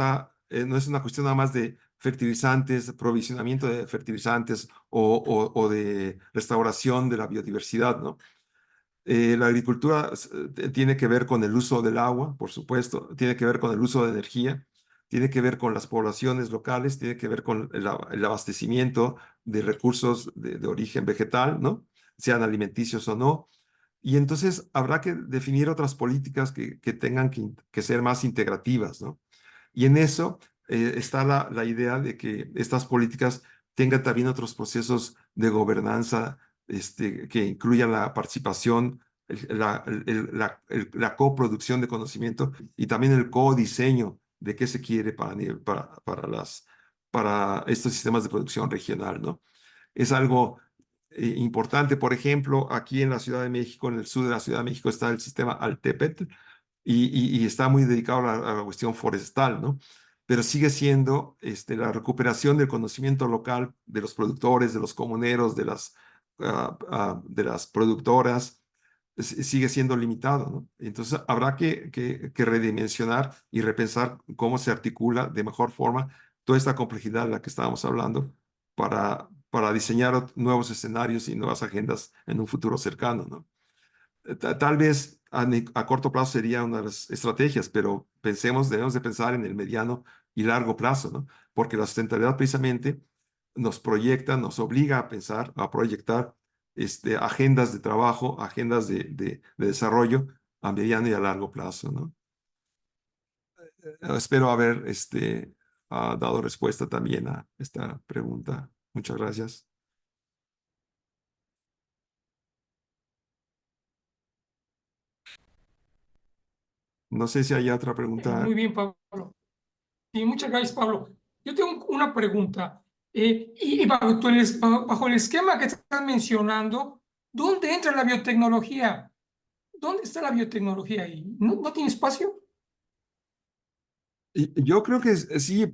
una cuestión nada más de fertilizantes, provisionamiento de fertilizantes o de restauración de la biodiversidad, ¿no? La agricultura tiene que ver con el uso del agua, por supuesto, tiene que ver con el uso de energía, tiene que ver con las poblaciones locales, tiene que ver con el abastecimiento de recursos de origen vegetal, ¿no? Sean alimenticios o no. Y entonces habrá que definir otras políticas que tengan que ser más integrativas, ¿no? Y en eso está la idea de que estas políticas tengan también otros procesos de gobernanza que incluyan la participación, la coproducción de conocimiento y también el codiseño de qué se quiere para estos sistemas de producción regional, ¿no? Es algo importante. Por ejemplo, aquí en la Ciudad de México, en el sur de la Ciudad de México, está el sistema Altepetl y está muy dedicado a la cuestión forestal, ¿no? Pero sigue siendo la recuperación del conocimiento local de los productores, de los comuneros, de las productoras, sigue siendo limitado, ¿no? Entonces habrá que redimensionar y repensar cómo se articula de mejor forma toda esta complejidad de la que estábamos hablando para diseñar nuevos escenarios y nuevas agendas en un futuro cercano, ¿no? Tal vez a corto plazo sería una de las estrategias, pero debemos de pensar en el mediano y largo plazo, ¿no? Porque la sustentabilidad precisamente nos proyecta, nos obliga a pensar, a proyectar agendas de trabajo, agendas de desarrollo a mediano y a largo plazo, ¿no? Espero haber dado respuesta también a esta pregunta. Muchas gracias. No sé si hay otra pregunta. Muy bien, Pablo. Y muchas gracias, Pablo. Yo tengo una pregunta. Y bajo el esquema que estás mencionando, ¿dónde entra la biotecnología? ¿Dónde está la biotecnología ahí? ¿No tiene espacio? Y yo creo que sí,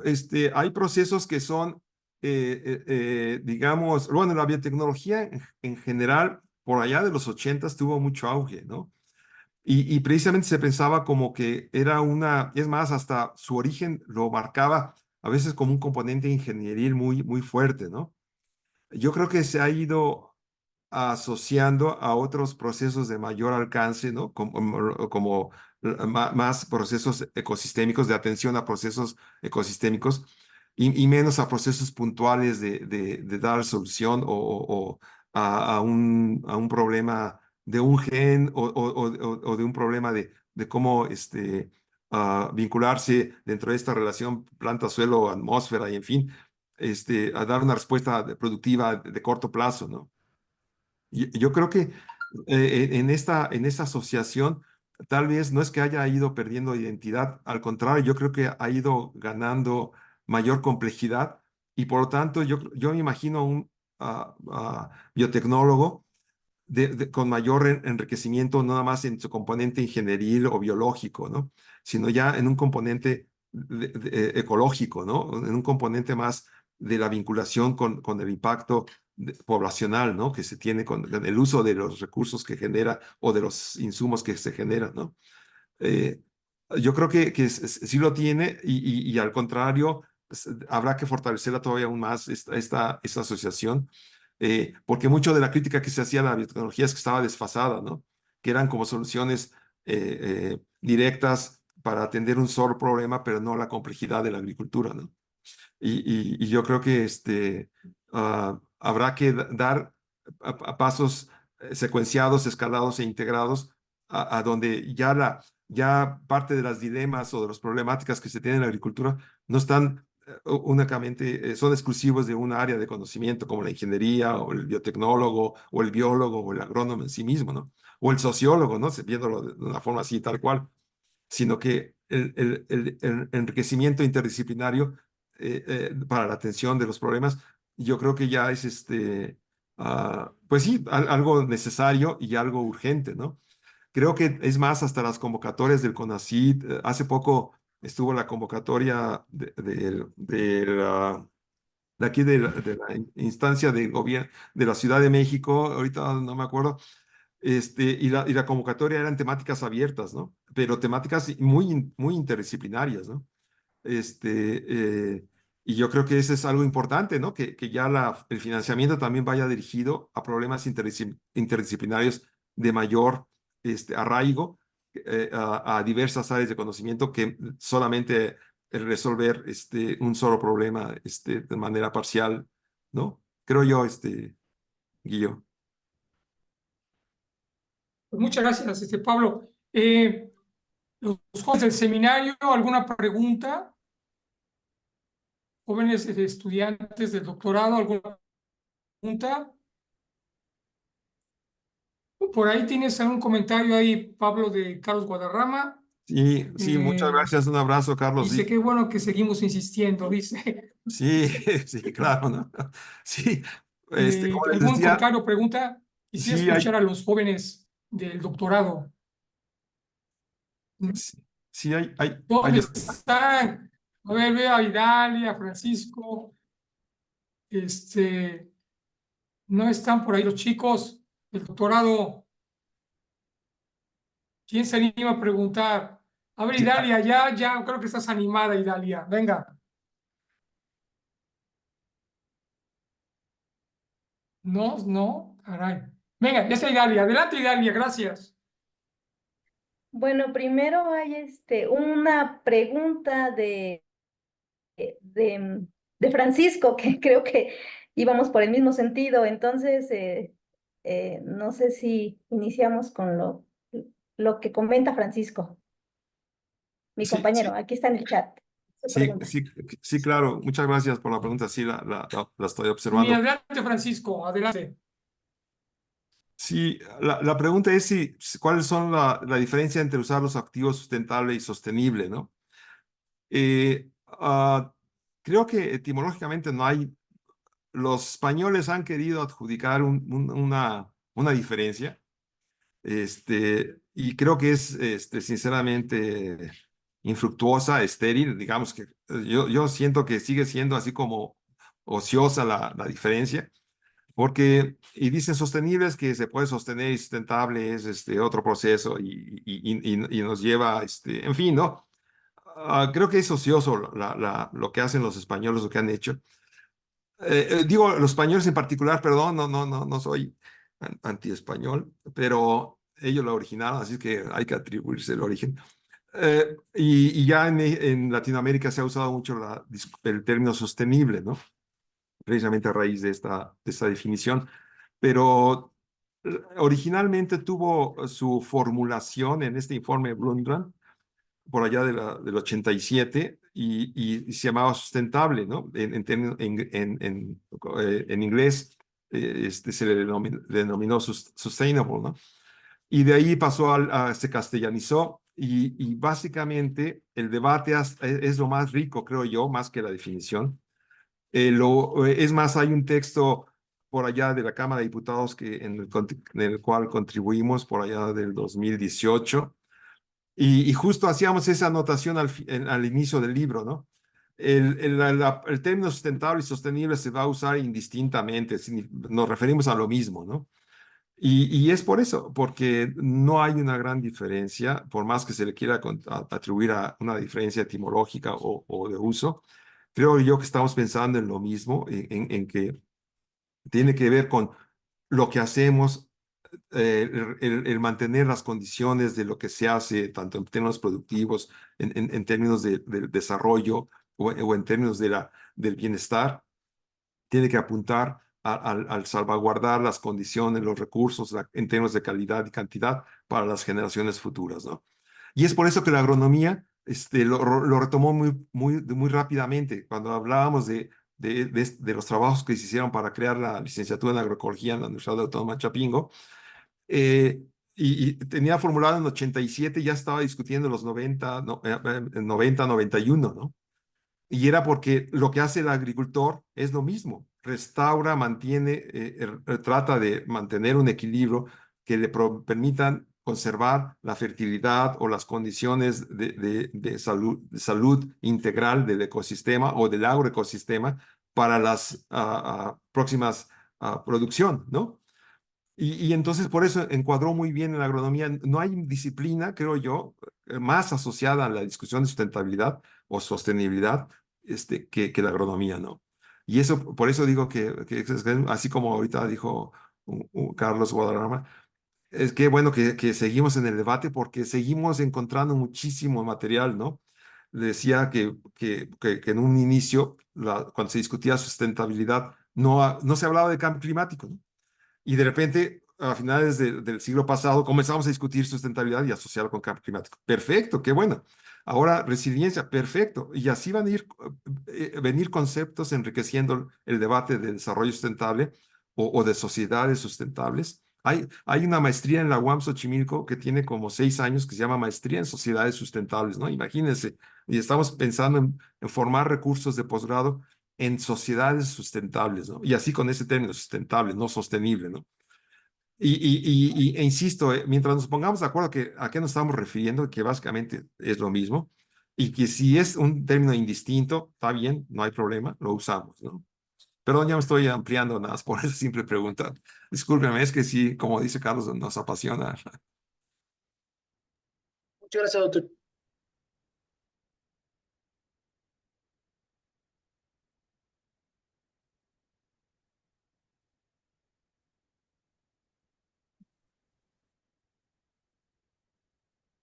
hay procesos que son, digamos, bueno, la biotecnología en general, por allá de los 80 tuvo mucho auge, ¿no? Y precisamente se pensaba como que era es más, hasta su origen lo marcaba a veces como un componente ingenieril muy, muy fuerte, ¿no? Yo creo que se ha ido asociando a otros procesos de mayor alcance, ¿no? Como más procesos ecosistémicos, de atención a procesos ecosistémicos y menos a procesos puntuales de dar solución o a un problema de un gen o de un problema de cómo vincularse dentro de esta relación planta-suelo-atmósfera y en fin, a dar una respuesta productiva de corto plazo, ¿no? Yo creo que en esta asociación tal vez no es que haya ido perdiendo identidad, al contrario, yo creo que ha ido ganando mayor complejidad y por lo tanto yo me imagino un biotecnólogo con mayor enriquecimiento, no nada más en su componente ingenieril o biológico, ¿no? Sino ya en un componente ecológico, ¿no? En un componente más de la vinculación con el impacto poblacional, ¿no? Que se tiene con el uso de los recursos que genera o de los insumos que se generan, ¿no? Eh, yo creo que sí lo tiene y al contrario, habrá que fortalecerla todavía aún más esta asociación, porque mucho de la crítica que se hacía a la biotecnología es que estaba desfasada, ¿no? Que eran como soluciones directas para atender un solo problema, pero no la complejidad de la agricultura, ¿no? Y yo creo que habrá que dar pasos secuenciados, escalados e integrados a donde ya parte de las dilemas o de las problemáticas que se tienen en la agricultura no están únicamente, son exclusivos de un área de conocimiento como la ingeniería o el biotecnólogo o el biólogo o el agrónomo en sí mismo, ¿no? O el sociólogo, ¿no? Viéndolo de una forma así, tal cual, sino que el enriquecimiento interdisciplinario para la atención de los problemas, yo creo que ya es pues sí, algo necesario y algo urgente, ¿no? Creo que es más, hasta las convocatorias del CONACYT, hace poco estuvo la convocatoria de aquí de la instancia de gobierno de la Ciudad de México, ahorita no me acuerdo, y la convocatoria eran temáticas abiertas, ¿no? Pero temáticas muy interdisciplinarias, ¿no? Y yo creo que eso es algo importante, ¿no? Que ya el financiamiento también vaya dirigido a problemas interdisciplinarios de mayor arraigo a diversas áreas de conocimiento que solamente el resolver un solo problema de manera parcial, ¿no? Creo yo, Guillo. Pues muchas gracias, Pablo. Los jóvenes del seminario, ¿alguna pregunta? Jóvenes estudiantes del doctorado, ¿alguna pregunta? Por ahí tienes algún comentario ahí, Pablo, de Carlos Guadarrama. Sí, sí, muchas gracias. Un abrazo, Carlos. Dice, Sí, qué bueno que seguimos insistiendo, dice. sí, sí, claro, ¿no? Sí, como les ¿Algún decía, comentario o pregunta? Quisiera sí hay, escuchar a los jóvenes del doctorado. sí, sí hay ¿Dónde están? A ver, veo a Idalia, a Francisco. No están por ahí los chicos del doctorado. ¿Quién se anima a preguntar? A ver, sí, Idalia, ya, creo que estás animada, Idalia. Venga. No, no, caray. Venga, ya está Idalia. Adelante, Idalia, gracias. Bueno, primero hay una pregunta de, de Francisco, que creo que íbamos por el mismo sentido. Entonces, no sé si iniciamos con lo que comenta Francisco, mi sí, compañero. sí, Aquí está en el chat su sí, pregunta. sí, sí, claro. Muchas gracias por la pregunta. Sí, la estoy Mi observando. adelante, Francisco, adelante. Sí, la pregunta es cuáles son la diferencia entre usar los activos sustentable y sostenible, ¿no? Eh, ah, Creo que etimológicamente no hay los españoles han querido adjudicar una diferencia, y creo que es sinceramente infructuosa, estéril, digamos que yo siento que sigue siendo así como ociosa la diferencia, porque, y dicen sostenibles que se puede sostener y sustentable es otro proceso y nos lleva, en fin, ¿no? Creo que es ocioso lo que hacen los españoles, lo que han hecho. Digo, los españoles en particular, perdón, no soy anti-español, pero ellos lo originaron, así que hay que atribuirse el origen. Y ya en Latinoamérica se ha usado mucho el término sostenible, ¿no? Precisamente a raíz de esta definición. Pero originalmente tuvo su formulación en este informe Brundtland, por allá del 87, y se llamaba sustentable, ¿no? En inglés se le denominó sustainable, ¿no? Y de ahí pasó se castellanizó, y básicamente el debate es lo más rico, creo yo, más que la definición. Es más, hay un texto por allá de la Cámara de Diputados en el cual contribuimos por allá del 2018, y justo hacíamos esa anotación al inicio del libro, ¿no? El término sustentable y sostenible se va a usar indistintamente, nos referimos a lo mismo, ¿no? Y es por eso, porque no hay una gran diferencia, por más que se le quiera atribuir a una diferencia etimológica o de uso. Creo yo que estamos pensando en lo mismo, en que tiene que ver con lo que hacemos, el mantener las condiciones de lo que se hace, tanto en términos productivos, en términos del desarrollo o en términos del bienestar, tiene que apuntar al salvaguardar las condiciones, los recursos en términos de calidad y cantidad para las generaciones futuras, ¿no? Y es por eso que la agronomía lo retomó muy rápidamente. Cuando hablábamos de los trabajos que se hicieron para crear la licenciatura en agroecología en la Universidad Autónoma de Chapingo, eh, y tenía formulado en 87, ya estaba discutiendo en los 90, 91, ¿no? Y era porque lo que hace el agricultor es lo mismo, restaura, mantiene, trata de mantener un equilibrio que le permitan conservar la fertilidad o las condiciones de salud integral del ecosistema o del agroecosistema para las próximas producción, ¿no? Y entonces por eso encuadró muy bien en la agronomía. No hay disciplina, creo yo, más asociada a la discusión de sustentabilidad o sostenibilidad que la agronomía, ¿no? Y eso, por eso digo que así como ahorita dijo Carlos Guadarrama, es que bueno que seguimos en el debate porque seguimos encontrando muchísimo material, ¿no? Decía que en un inicio, cuando se discutía sustentabilidad, no se hablaba de cambio climático, ¿no? Y de repente, a finales del siglo pasado, comenzamos a discutir sustentabilidad y asociarlo con cambio climático. Perfecto, qué bueno. Ahora, resiliencia, perfecto. Y así van a venir conceptos enriqueciendo el debate de desarrollo sustentable o de sociedades sustentables. Hay una maestría en la UAM Xochimilco que tiene como 6 años que se llama Maestría en Sociedades Sustentables, ¿no? Imagínense. Y estamos pensando en formar recursos de posgrado en sociedades sustentables, ¿no? Y así con ese término, sustentable, no sostenible, ¿no? E insisto, mientras nos pongamos de acuerdo a qué nos estamos refiriendo, que básicamente es lo mismo, y que si es un término indistinto, está bien, no hay problema, lo usamos, ¿no? Perdón, ya me estoy ampliando nada más por esa simple pregunta. Discúlpeme, es que sí, como dice Carlos, nos apasiona. Muchas gracias, doctor.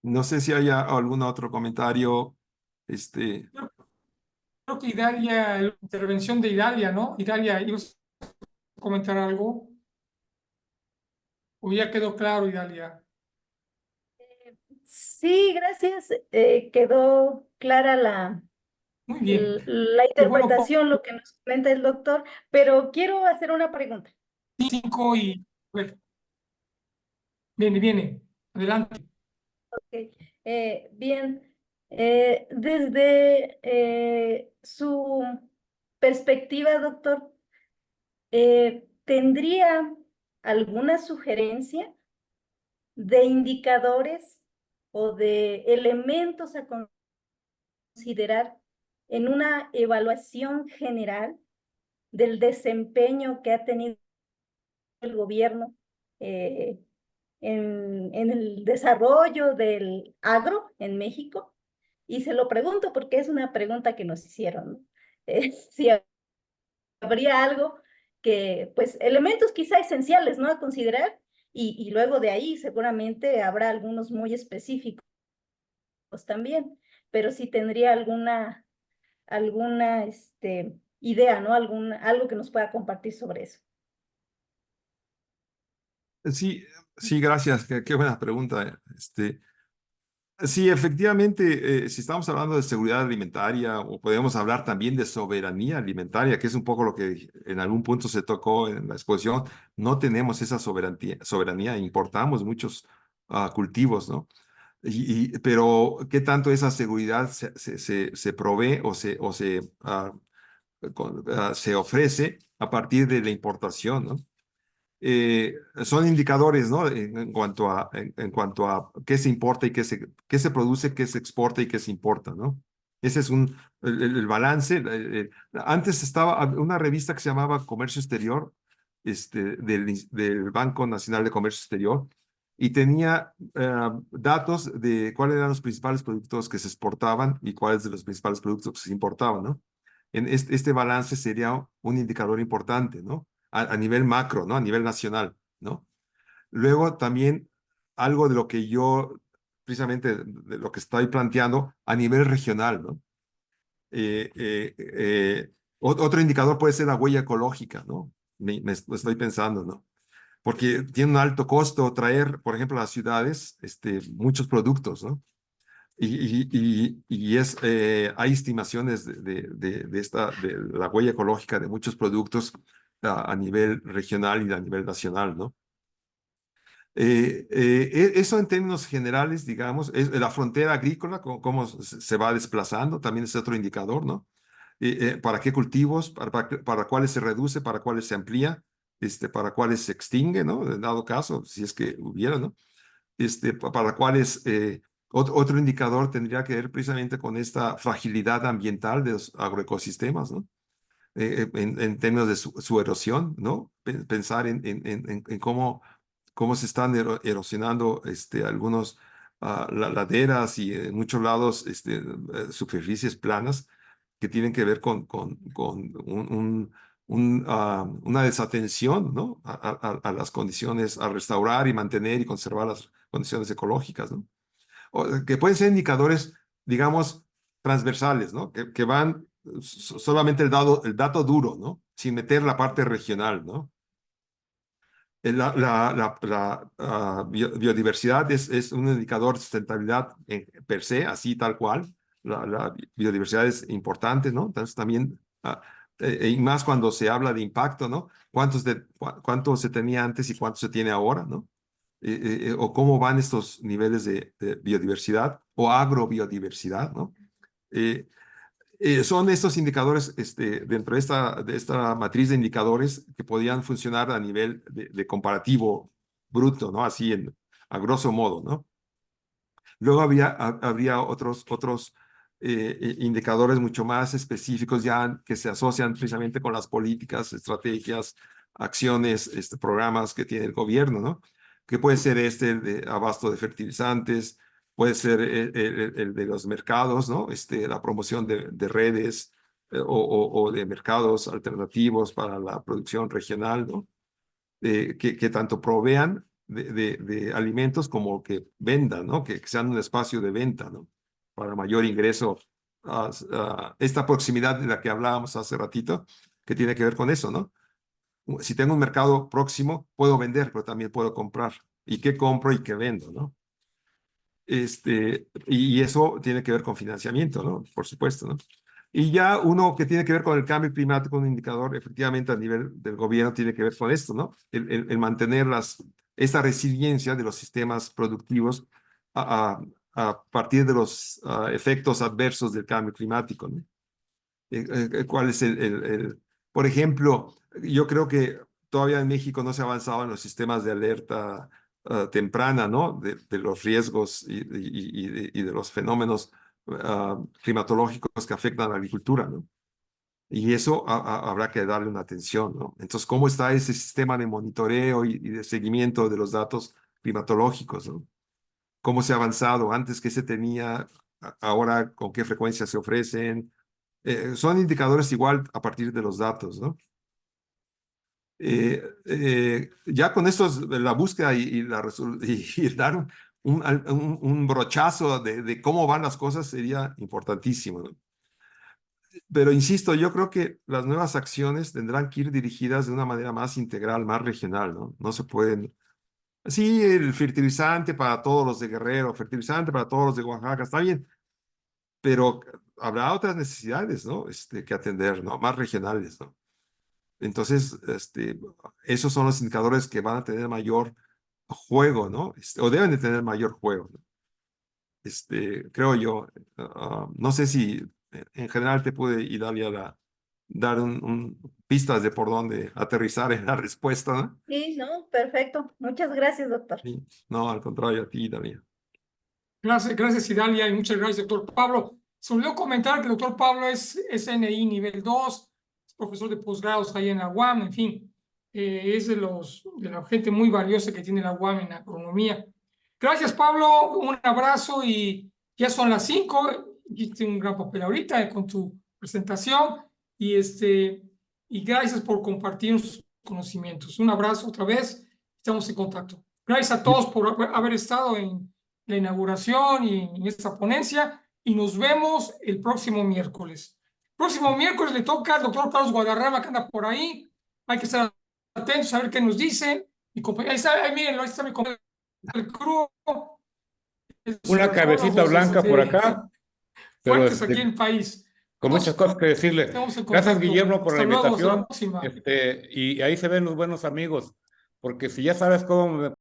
No sé si haya algún otro comentario. Creo que Idalia, la intervención de Idalia, ¿no? Idalia, ¿ibas a comentar algo? ¿O ya quedó claro, Idalia? Sí, gracias. Quedó clara Muy bien. la Qué bueno, interpretación, lo que nos comenta el doctor, pero quiero hacer una pregunta. 5 y... Bueno, viene. Adelante. Ok, bien, desde su perspectiva, doctor, ¿Tendría alguna sugerencia de indicadores o de elementos a considerar en una evaluación general del desempeño que ha tenido el gobierno en el desarrollo del agro en México? Y se lo pregunto porque es una pregunta que nos hicieron, ¿no? Si habría algo que, pues, elementos quizá esenciales, ¿no? A considerar, y luego de ahí seguramente habrá algunos muy específicos también, pero sí tendría alguna idea, ¿no? Algo que nos pueda compartir sobre eso. Sí, sí, gracias. Qué buena pregunta. Sí, efectivamente, si estamos hablando de seguridad alimentaria o podemos hablar también de soberanía alimentaria, que es un poco lo que en algún punto se tocó en la exposición, no tenemos esa soberanía, importamos muchos cultivos, ¿no? Pero, ¿qué tanto esa seguridad se provee o se ofrece a partir de la importación, ¿no? Son indicadores, ¿no? En cuanto a qué se importa y qué se produce, qué se exporta y qué se importa, ¿no? Ese es el balance. Antes estaba una revista que se llamaba Comercio Exterior, del Banco Nacional de Comercio Exterior, y tenía datos de cuáles eran los principales productos que se exportaban y cuáles de los principales productos que se importaban, ¿no? Este balance sería un indicador importante, ¿no? A nivel macro, ¿no? A nivel nacional, ¿no? Luego también algo de lo que yo, precisamente de lo que estoy planteando a nivel regional, ¿no? Otro indicador puede ser la huella ecológica, ¿no? Estoy pensando, ¿no? Porque tiene un alto costo traer, por ejemplo, a las ciudades, muchos productos, ¿no? Hay estimaciones de la huella ecológica de muchos productos a nivel regional y a nivel nacional, ¿no? Eso en términos generales, digamos, es la frontera agrícola, cómo se va desplazando, también es otro indicador, ¿no? ¿Para qué cultivos? ¿Para cuáles se reduce? ¿Para cuáles se amplía? ¿Para cuáles se extingue, ¿no? En dado caso, si es que hubiera, ¿no? Para cuáles otro indicador tendría que ver precisamente con esta fragilidad ambiental de los agroecosistemas, ¿no? En términos de su erosión, ¿no? Pensar en cómo se están erosionando algunos laderas y en muchos lados superficies planas que tienen que ver con una desatención, ¿no? A las condiciones, a restaurar y mantener y conservar las condiciones ecológicas, ¿no? Que pueden ser indicadores, digamos, transversales, ¿no? Que van solamente el dato duro, ¿no? Sin meter la parte regional, ¿no? Biodiversidad es un indicador de sustentabilidad per se, así tal cual. La biodiversidad es importante, ¿no? Entonces también, y más cuando se habla de impacto, ¿no? ¿Cuánto se tenía antes y cuánto se tiene ahora, ¿no? O cómo van estos niveles de biodiversidad o agrobiodiversidad, ¿no? Son estos indicadores dentro de esta matriz de indicadores que podían funcionar a nivel de comparativo bruto, ¿no? Así a grosso modo, ¿no? Luego habría otros indicadores mucho más específicos ya que se asocian precisamente con las políticas, estrategias, acciones, programas que tiene el gobierno, ¿no? Que puede ser el de abasto de fertilizantes, puede ser el de los mercados, ¿no? La promoción de redes o de mercados alternativos para la producción regional, ¿no? Que tanto provean de alimentos como que vendan, ¿no? Que sean un espacio de venta, ¿no? Para mayor ingreso. Esta proximidad de la que hablábamos hace ratito, que tiene que ver con eso, ¿no? Si tengo un mercado próximo, puedo vender, pero también puedo comprar. ¿Y qué compro y qué vendo, no? Y eso tiene que ver con financiamiento, ¿no? Por supuesto, ¿no? Y ya uno que tiene que ver con el cambio climático, un indicador efectivamente a nivel del gobierno tiene que ver con esto, ¿no? El mantener esta resiliencia de los sistemas productivos a partir de los efectos adversos del cambio climático, ¿no? ¿Cuál es por ejemplo, yo creo que todavía en México no se ha avanzado en los sistemas de alerta temprana, ¿no? De los riesgos y de los fenómenos climatológicos que afectan a la agricultura, ¿no? Y eso habrá que darle una atención, ¿no? Entonces, ¿cómo está ese sistema de monitoreo y de seguimiento de los datos climatológicos, ¿no? ¿Cómo se ha avanzado? Antes, ¿qué se tenía? Ahora, ¿con qué frecuencia se ofrecen? Son indicadores igual a partir de los datos, ¿no? Ya con esto, la búsqueda y dar un brochazo de cómo van las cosas sería importantísimo, ¿no? Pero insisto, yo creo que las nuevas acciones tendrán que ir dirigidas de una manera más integral, más regional, ¿no? No se pueden... Sí, el fertilizante para todos los de Guerrero, fertilizante para todos los de Oaxaca, está bien, pero habrá otras necesidades, ¿no? Que atender, ¿no? Más regionales, ¿no? Entonces, esos son los indicadores que van a tener mayor juego, ¿no? O deben de tener mayor juego, ¿no? Creo yo. No sé si en general te pude, Idalia, dar pistas de por dónde aterrizar en la respuesta, ¿no? Sí, no, perfecto. Muchas gracias, doctor. Sí. No, al contrario, a ti, Idalia. Gracias, Idalia, y muchas gracias, doctor Pablo. Se olvidó comentar que el doctor Pablo es SNI nivel 2, es profesor de posgrados ahí en la UAM, en fin, es de la gente muy valiosa que tiene la UAM en agronomía. Gracias, Pablo, un abrazo y ya son las 5, hiciste un gran papel ahorita con tu presentación y, y gracias por compartir sus conocimientos. Un abrazo otra vez, estamos en contacto. Gracias a todos por haber estado en la inauguración y en esta ponencia y nos vemos el próximo miércoles. Próximo miércoles le toca al doctor Carlos Guadarrama que anda por ahí. Hay que estar atentos a ver qué nos dice. Ahí está, ahí mírenlo, ahí está mi compañero Cruz. Una cabecita blanca por acá, pero fuertes aquí en el país. con muchas cosas que decirle. Gracias, Guillermo, por la invitación. Hasta luego, hasta la próxima. Y ahí se ven los buenos amigos, porque si ya sabes cómo